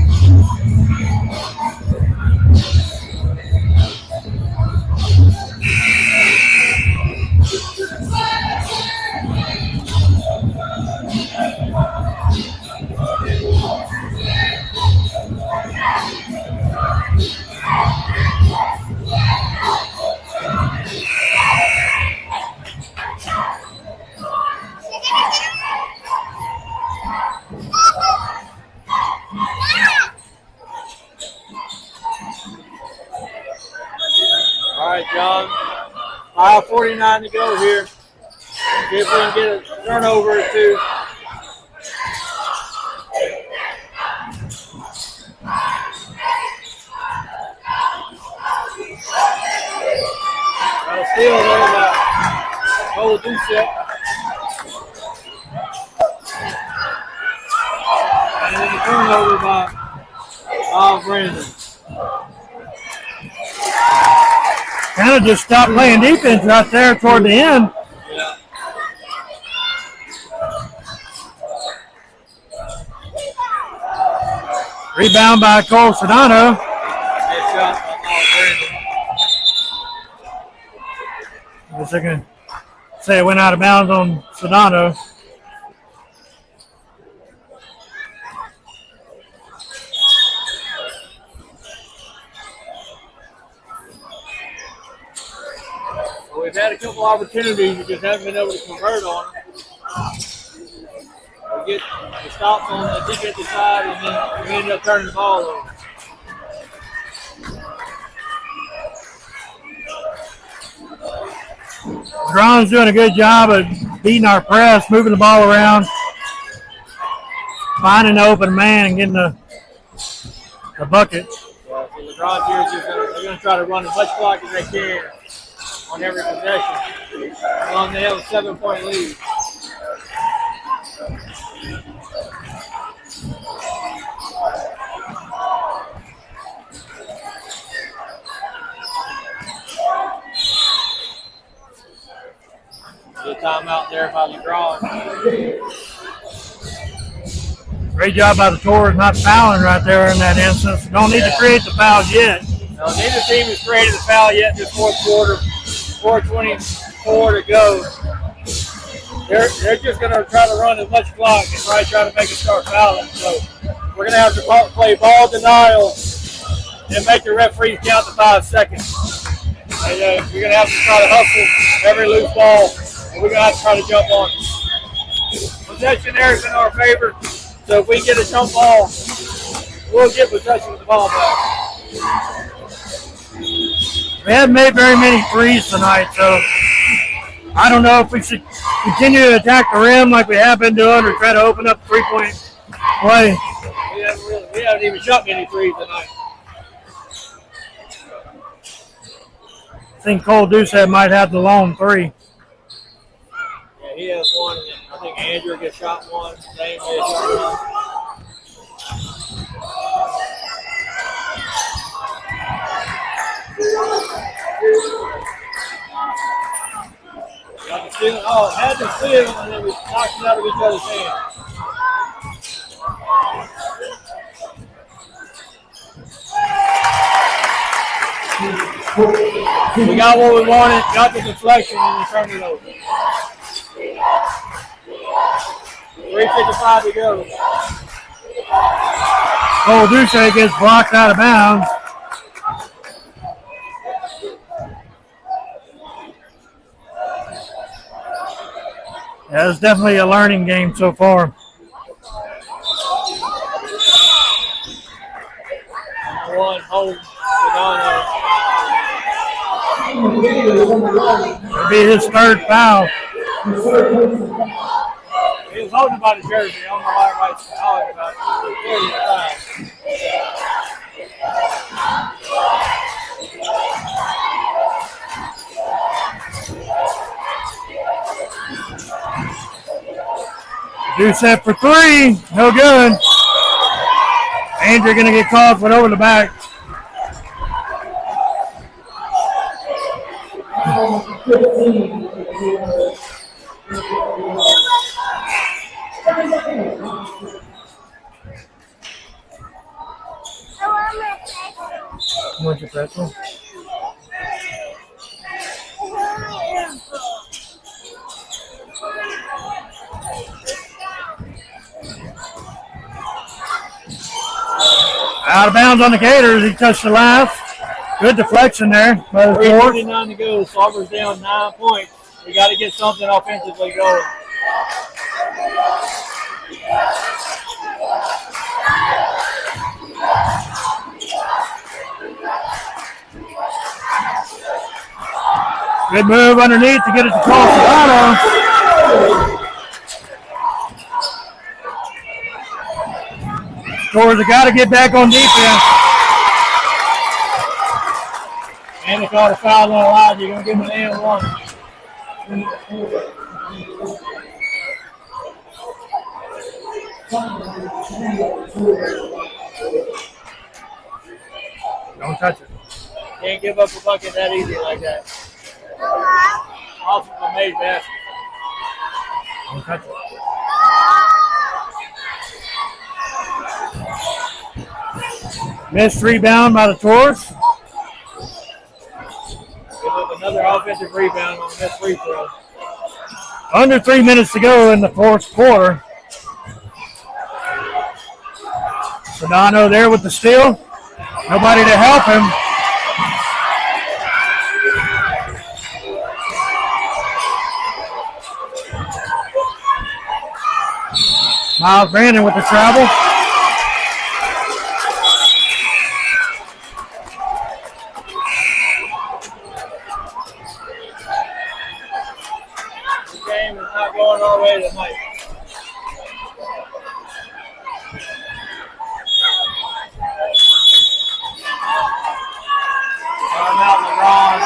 All right, John. 5:49 to go here. See if we can get a turnover or two. Steal there by Oladipo. And then a turnover by Brandon. kind of just stopped playing defense right there toward the end. Yeah. Rebound by Cole Sedano. Good shot by Brandon. I guess I can say it went out of bounds on Sedano. So we've had a couple opportunities, we just haven't been able to convert on them. We get the stops on the defensive side, and then we end up turning the ball over. LaGrange's doing a good job of beating our press, moving the ball around, finding the open man, and getting the bucket. Yeah, so LaGrange here is just they're going to try to run as much clock as they can on every possession. They have a 7-point lead. Good timeout there by LaGrange. Great job by the Tours not fouling right there in that instance. Don't need to create the fouls yet. No, neither team has created a foul yet in this fourth quarter. 4:24 to go. They're just going to try to run as much clock and try to make us start fouling. So we're going to have to play ball denial and make the referees count to 5 seconds. And, we're going to have to try to hustle every loose ball, and we're going to have to try to jump on it. Possession there is in our favor, so if we get a jump ball, we'll get possession of the ball back. We haven't made very many threes tonight, so I don't know if we should continue to attack the rim like we have been doing or try to open up three-point play. We haven't even shot many threes tonight. I think Cole Doucette might have the lone three. Yeah, he has one. I think Andrew gets shot one. Dane gets shot one. Got the steal. Oh, had the steal, and then we knocked it out of each other's hands. We got what we wanted, got the deflection, and we turned it over. 3:55 to go. Cole Doucette gets blocked out of bounds. Yeah, it's definitely a learning game so far. One hold. It'll be his third foul. He was holding by the jersey. I don't know why everybody's hollering about it. Doucette for three. No good. Andrew going to get called for it over the back. What's your pretzel? Out of bounds on the Gators. He touched the last. Good deflection there. 3:49 to go. Sauber's down 9 points. We got to get something offensively going. Good move underneath to get it to Cole Sedano. Tours have got to get back on defense. And they called a foul on Elijah. You're going to give him an and one. Don't touch it. Can't give up a bucket that easy like that. Off of a made basket. Missed rebound by the Tours. Give up another offensive rebound on this free throw. Under 3 minutes to go in the fourth quarter. Sedano there with the steal. Nobody to help him. Miles Brandon with the travel. The game is not going our way tonight. Timeout, LaGrange.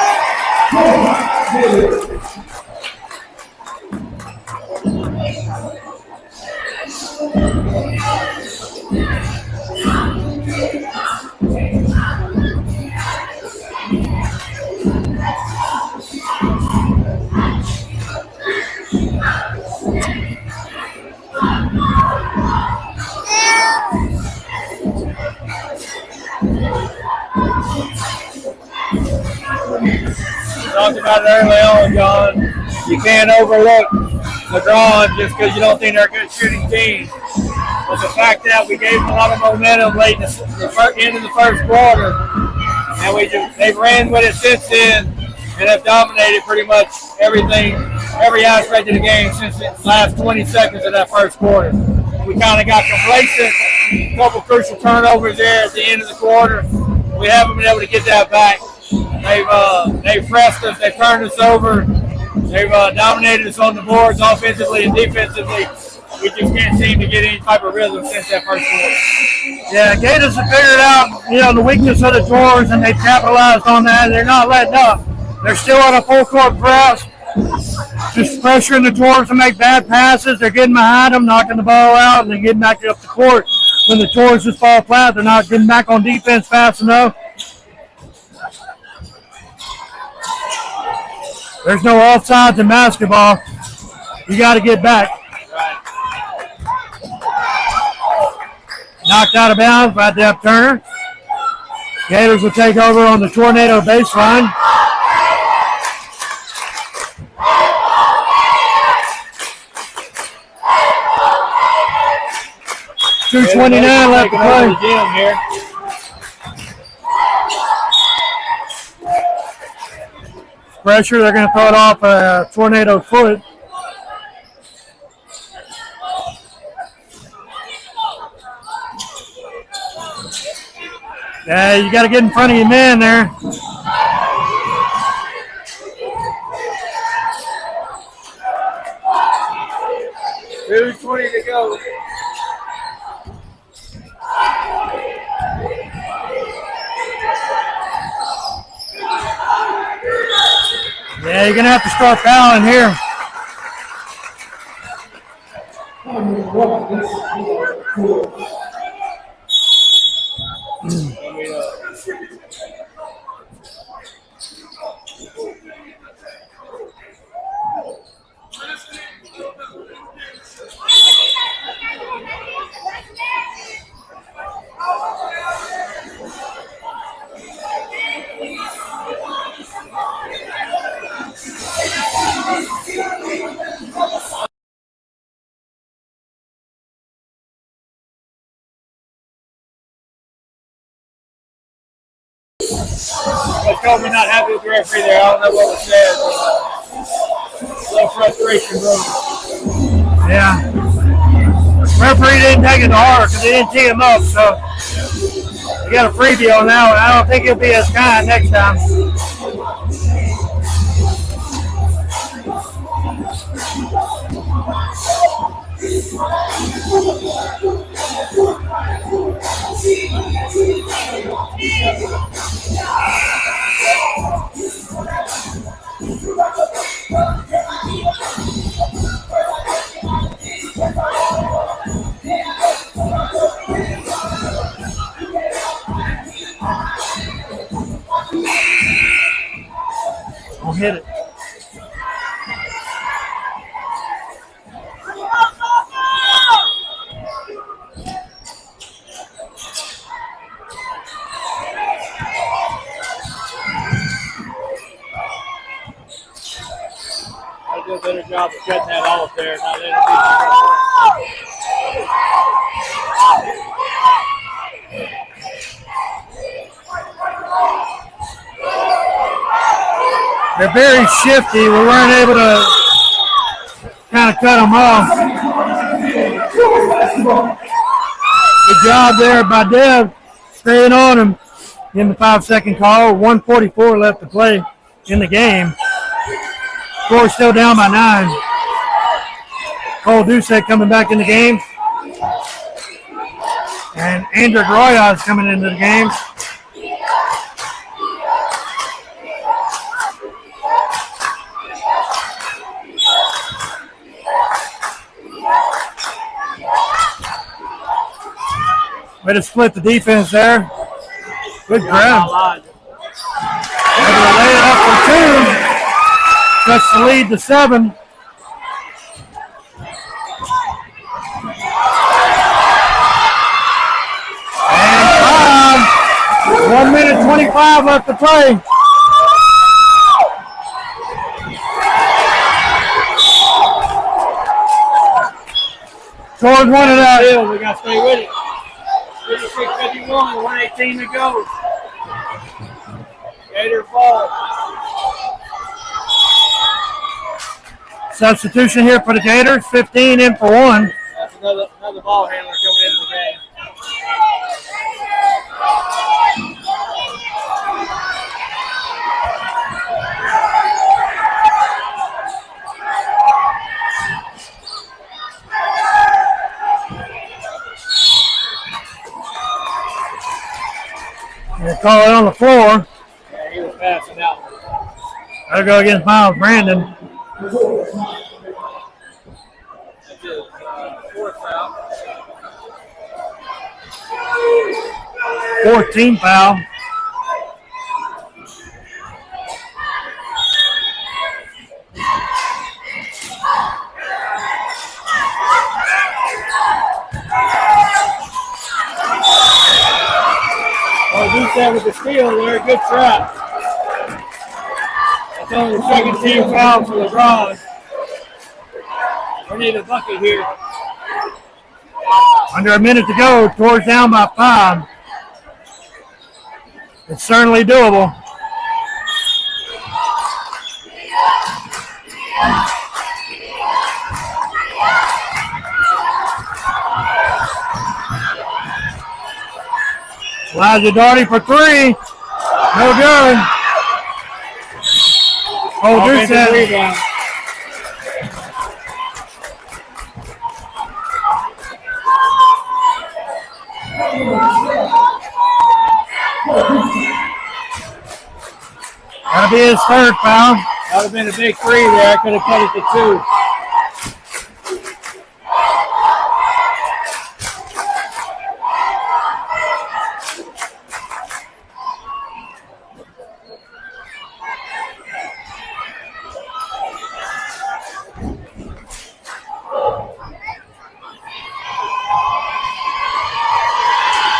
Talked about it early on, John. You can't overlook LaGrange just because you don't think they're a good shooting team. But the fact that we gave them a lot of momentum late in the end of the first quarter, and they've ran with it since then and have dominated pretty much everything, every aspect of the game since the last 20 seconds of that first quarter. We kind of got complacent. A couple crucial turnovers there at the end of the quarter. We haven't been able to get that back. They've pressed us. They've turned us over. They've dominated us on the boards offensively and defensively. We just can't seem to get any type of rhythm since that first quarter. Yeah, Gators have figured out, the weakness of the Tours, and they've capitalized on that. They're not letting up. They're still on a full court press, just pressuring the Tours to make bad passes. They're getting behind them, knocking the ball out, and they're getting back up the court. When the Tours just fall flat, they're not getting back on defense fast enough. There's no offsides in basketball. You got to get back. Right. Knocked out of bounds by Deb Turner. Gators will take over on the Tornado baseline. .229 left to play. Here. Pressure, they're going to throw it off a Tornado foot. Yeah, you got to get in front of your man there. .220 to go. Yeah, you're going to have to start fouling here. Coach Coleman not happy with the referee there. I don't know what was said. A little frustration, bro. Yeah. Referee didn't take it to heart because he didn't tee him up, so you got a freebie on that one. I don't think he'll be as kind next time. hit it. I do a better job of cutting that off there. Not letting They're very shifty. We weren't able to kind of cut them off. Good job there by Dev, staying on him in the 5-second call. 1:44 left to play in the game. Score still down by 9. Cole Dusek coming back in the game. And Andrew Roya is coming into the game. Way to split the defense there. Good grab. Able to lay it up for 2. Cuts the lead to 7. And 1 minute 25 left to play. George wanted out. we got to stay with it. 56-51, 1:18 to go. Gator ball. Substitution here for the Gators. 15 in for 1. That's another ball handler coming into the game. They call it on the floor. Yeah, he was passing out. That'll go against Miles Brandon. That's his 4th foul. 4th team foul. Dusek with the steal there. Good trap. That's only the 2nd team foul for LaGrange. We need a bucket here. Under a minute to go. Towards down by 5. It's certainly doable. Elijah Darty for 3. No good. Oh, Offensive rebound. That'll be his 3rd foul. That would have been a big 3 there. I could have cut it to 2.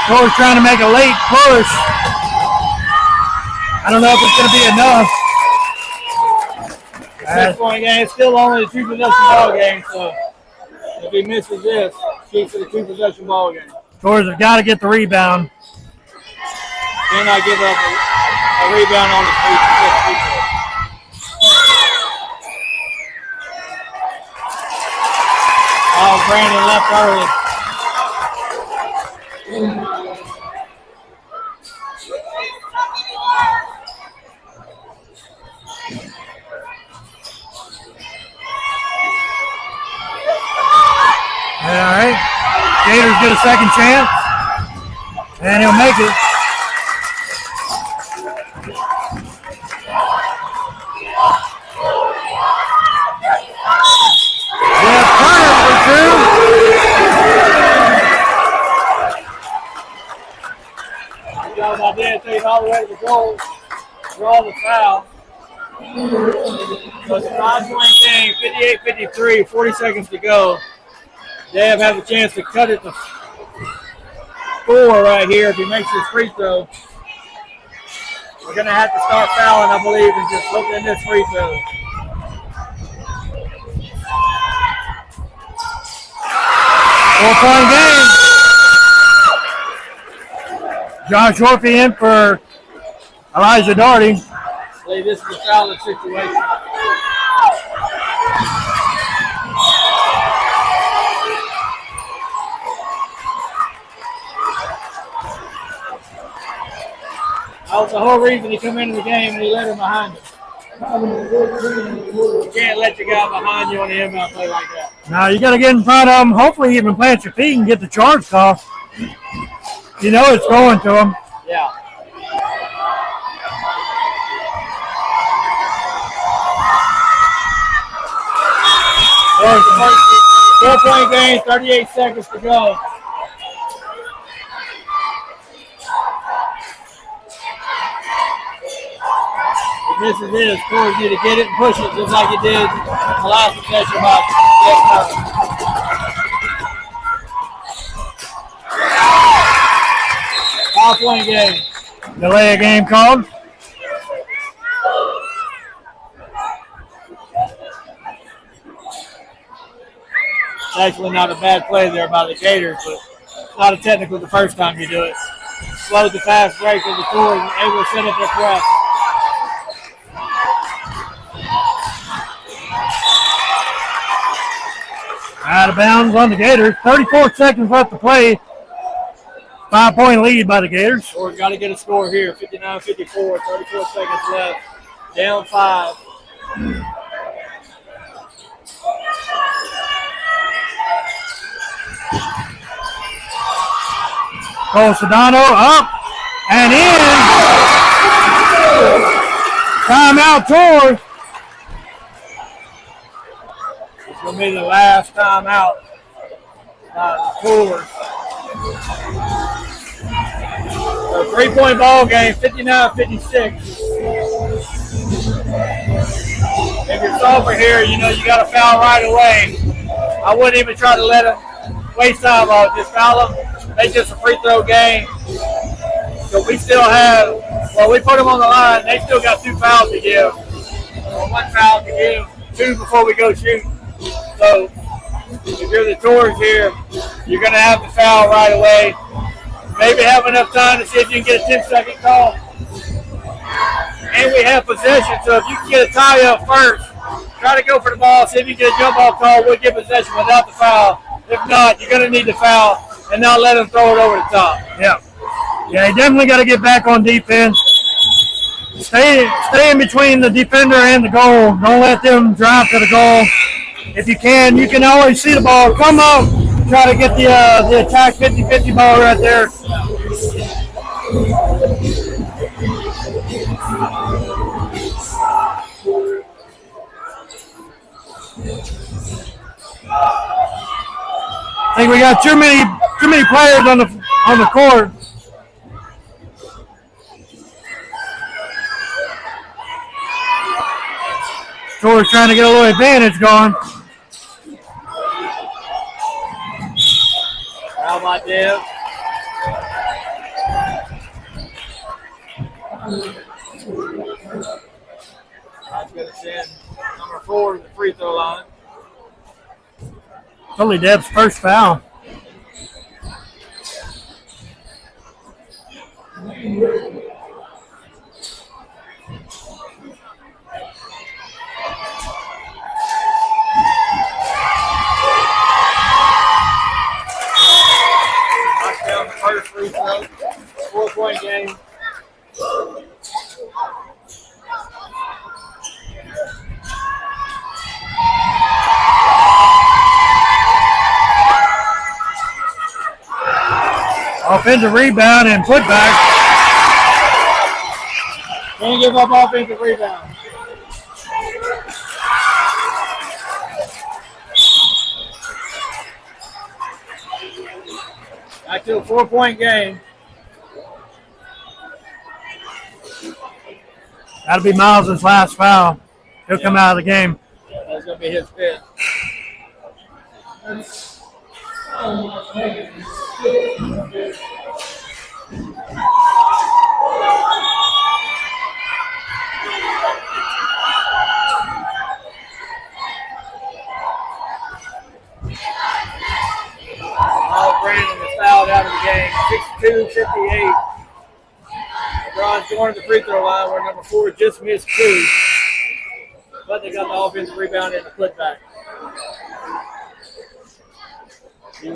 George trying to make a late push. I don't know if it's going to be enough. 6-point game. Still only a 2-possession ball game, so if he misses this, keeps it a 2-possession ball game. George has got to get the rebound. Cannot give up a rebound on the free throw. Oh, Brandon left early. All right. Gators get a second chance. And he'll make it. Yeah, Turner for 2. Good job by Dan taking all the way to the goal. Draw the foul. So it's a 5-point game, 58-53, 40 seconds to go. Deb has a chance to cut it to 4 right here if he makes his free throw. We're going to have to start fouling, I believe, and just hope in this free throw. Four-point game. Josh Orphy in for Elijah Doherty. I believe this is a fouling situation. That was the whole reason he come into the game and he let him behind him. You can't let your guy behind you on the inbound play like that. Now you got to get in front of him. Hopefully, even plant your feet and get the charge call. You know it's going to him. Yeah. There's the first 4-point game, 38 seconds to go. This is it. Corey's need to get it and push it just like he did the last possession about yes, 5-point game. Delay a game called. It's actually not a bad play there by the Gators, but it's not a technical the first time you do it. Slowed the fast break of the Tours and able to set up their press. Out of bounds on the Gators. 34 seconds left to play. 5-point lead by the Gators. Or got to get a score here. 59-54, 34 seconds left. Down 5. Cole Sedano up and in. Timeout Tours. It's going to be the last timeout. The Tours. So 3-point ball game, 59-56. If you're sophomore here, you know you got to foul right away. I wouldn't even try to let them waste time on it. Just foul them. Make just a free throw game. So we still have, well, we put them on the line. They still got 2 fouls to give. Or 1 foul to give, 2 before we go shoot. So if you're the Tours here, you're going to have to foul right away. Maybe have enough time to see if you can get a 10-second call. And we have possession, so if you can get a tie up first, try to go for the ball, see if you get a jump ball call, we'll get possession without the foul. If not, you're going to need the foul and not let them throw it over the top. Yeah. Yeah, you definitely got to get back on defense. Stay in between the defender and the goal. Don't let them drive to the goal. If you can always see the ball. Come up, try to get the attack 50-50 ball right there. I think we got too many players on the court. Tours trying to get a little advantage going. How about Deb? That's going to send number 4 to the free throw line. It's only Deb's first foul. Knockdown the first free throw. 4-point game. Offensive rebound and putback. Can't give up offensive rebound. Back to a 4-point game. That'll be Miles' last foul. He'll come out of the game. That's going to be his fifth. Brandon is fouled out of the game. 62-58. LaGrange going to the free throw line where number 4 just missed 2. But they got the offensive rebound and the putback. You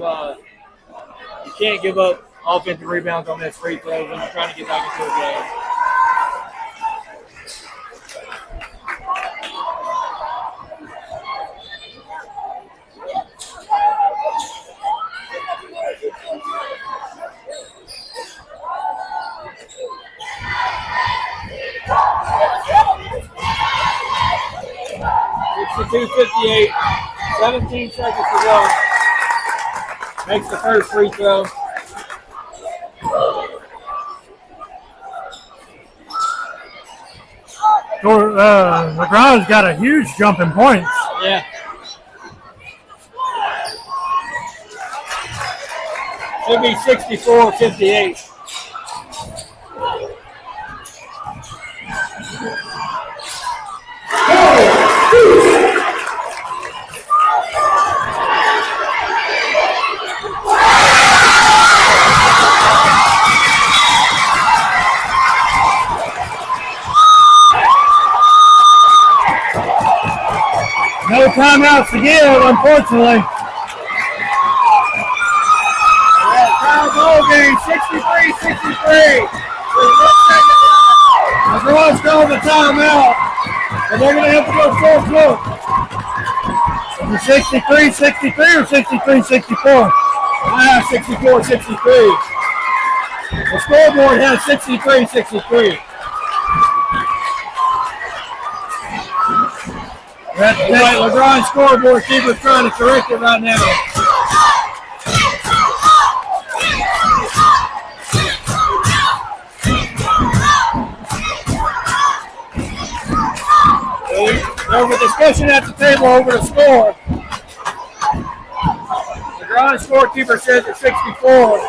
can't give up offensive rebounds on this free throw when you're trying to get back into a game. $62-58, 17 seconds to go. Makes the first free throw. LaGrange's got a huge jump in points. Yeah. Should be 64-58. No timeouts to give, unfortunately. Tie ball game, 63-63. LaGrange called the timeout, and they're going to have to go full court. Is it 63-63 or 63-64? I have 64-63. The scoreboard has 63-63. That's right, LaGrange scoreboard keeper's trying to correct it right now. There was a discussion at the table over the score. LaGrange scorekeeper says it's 64.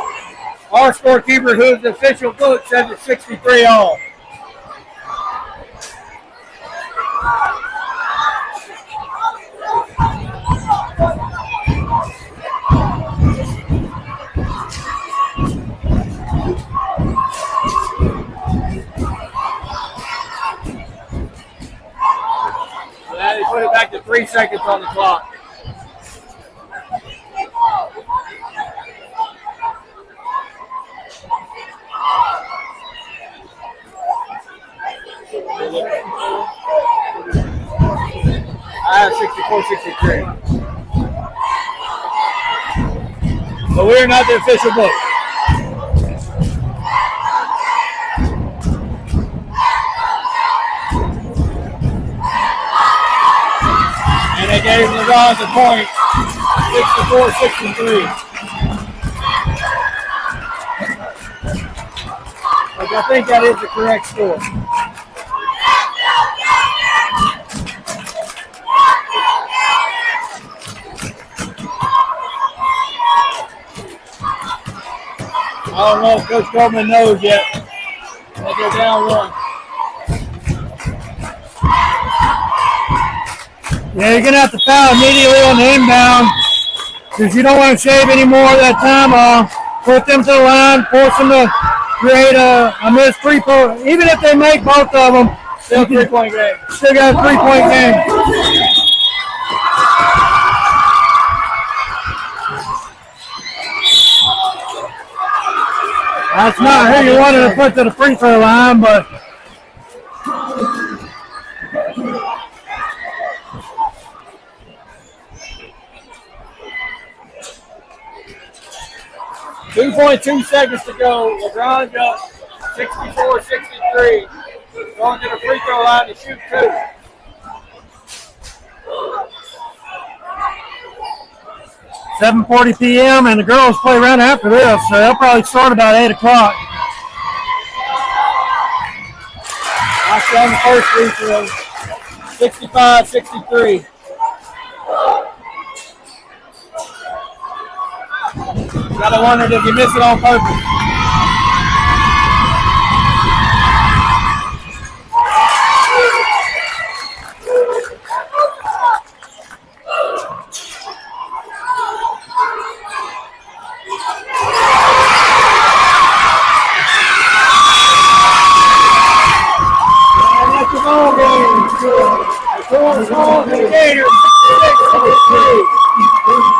Our scorekeeper, who's the official book, says it's 63 all. They put it back to 3 seconds on the clock. I have 64-63. But we are not the official book. And they gave LaGrange a point, 64-63. Like I think that is the correct score. I don't know if Coach Coleman knows yet. But they're down 1. Yeah, you're going to have to foul immediately on the inbound because you don't want to shave any more of that time off. Put them to the line, force them to create a missed free throw. Even if they make both of them, still 3-point game. Still got a 3-point game. That's not who you wanted to put to the free throw line, but 2.2 seconds to go. LaGrange up 64-63. Going to the free throw line to shoot 2. $7:40 p.m. and the girls play right after this, so they'll probably start about 8 o'clock. Knocked down the first free throw. 65-63. Gotta wonder, did he miss it on purpose? That's the ball game. The Gators 6-3.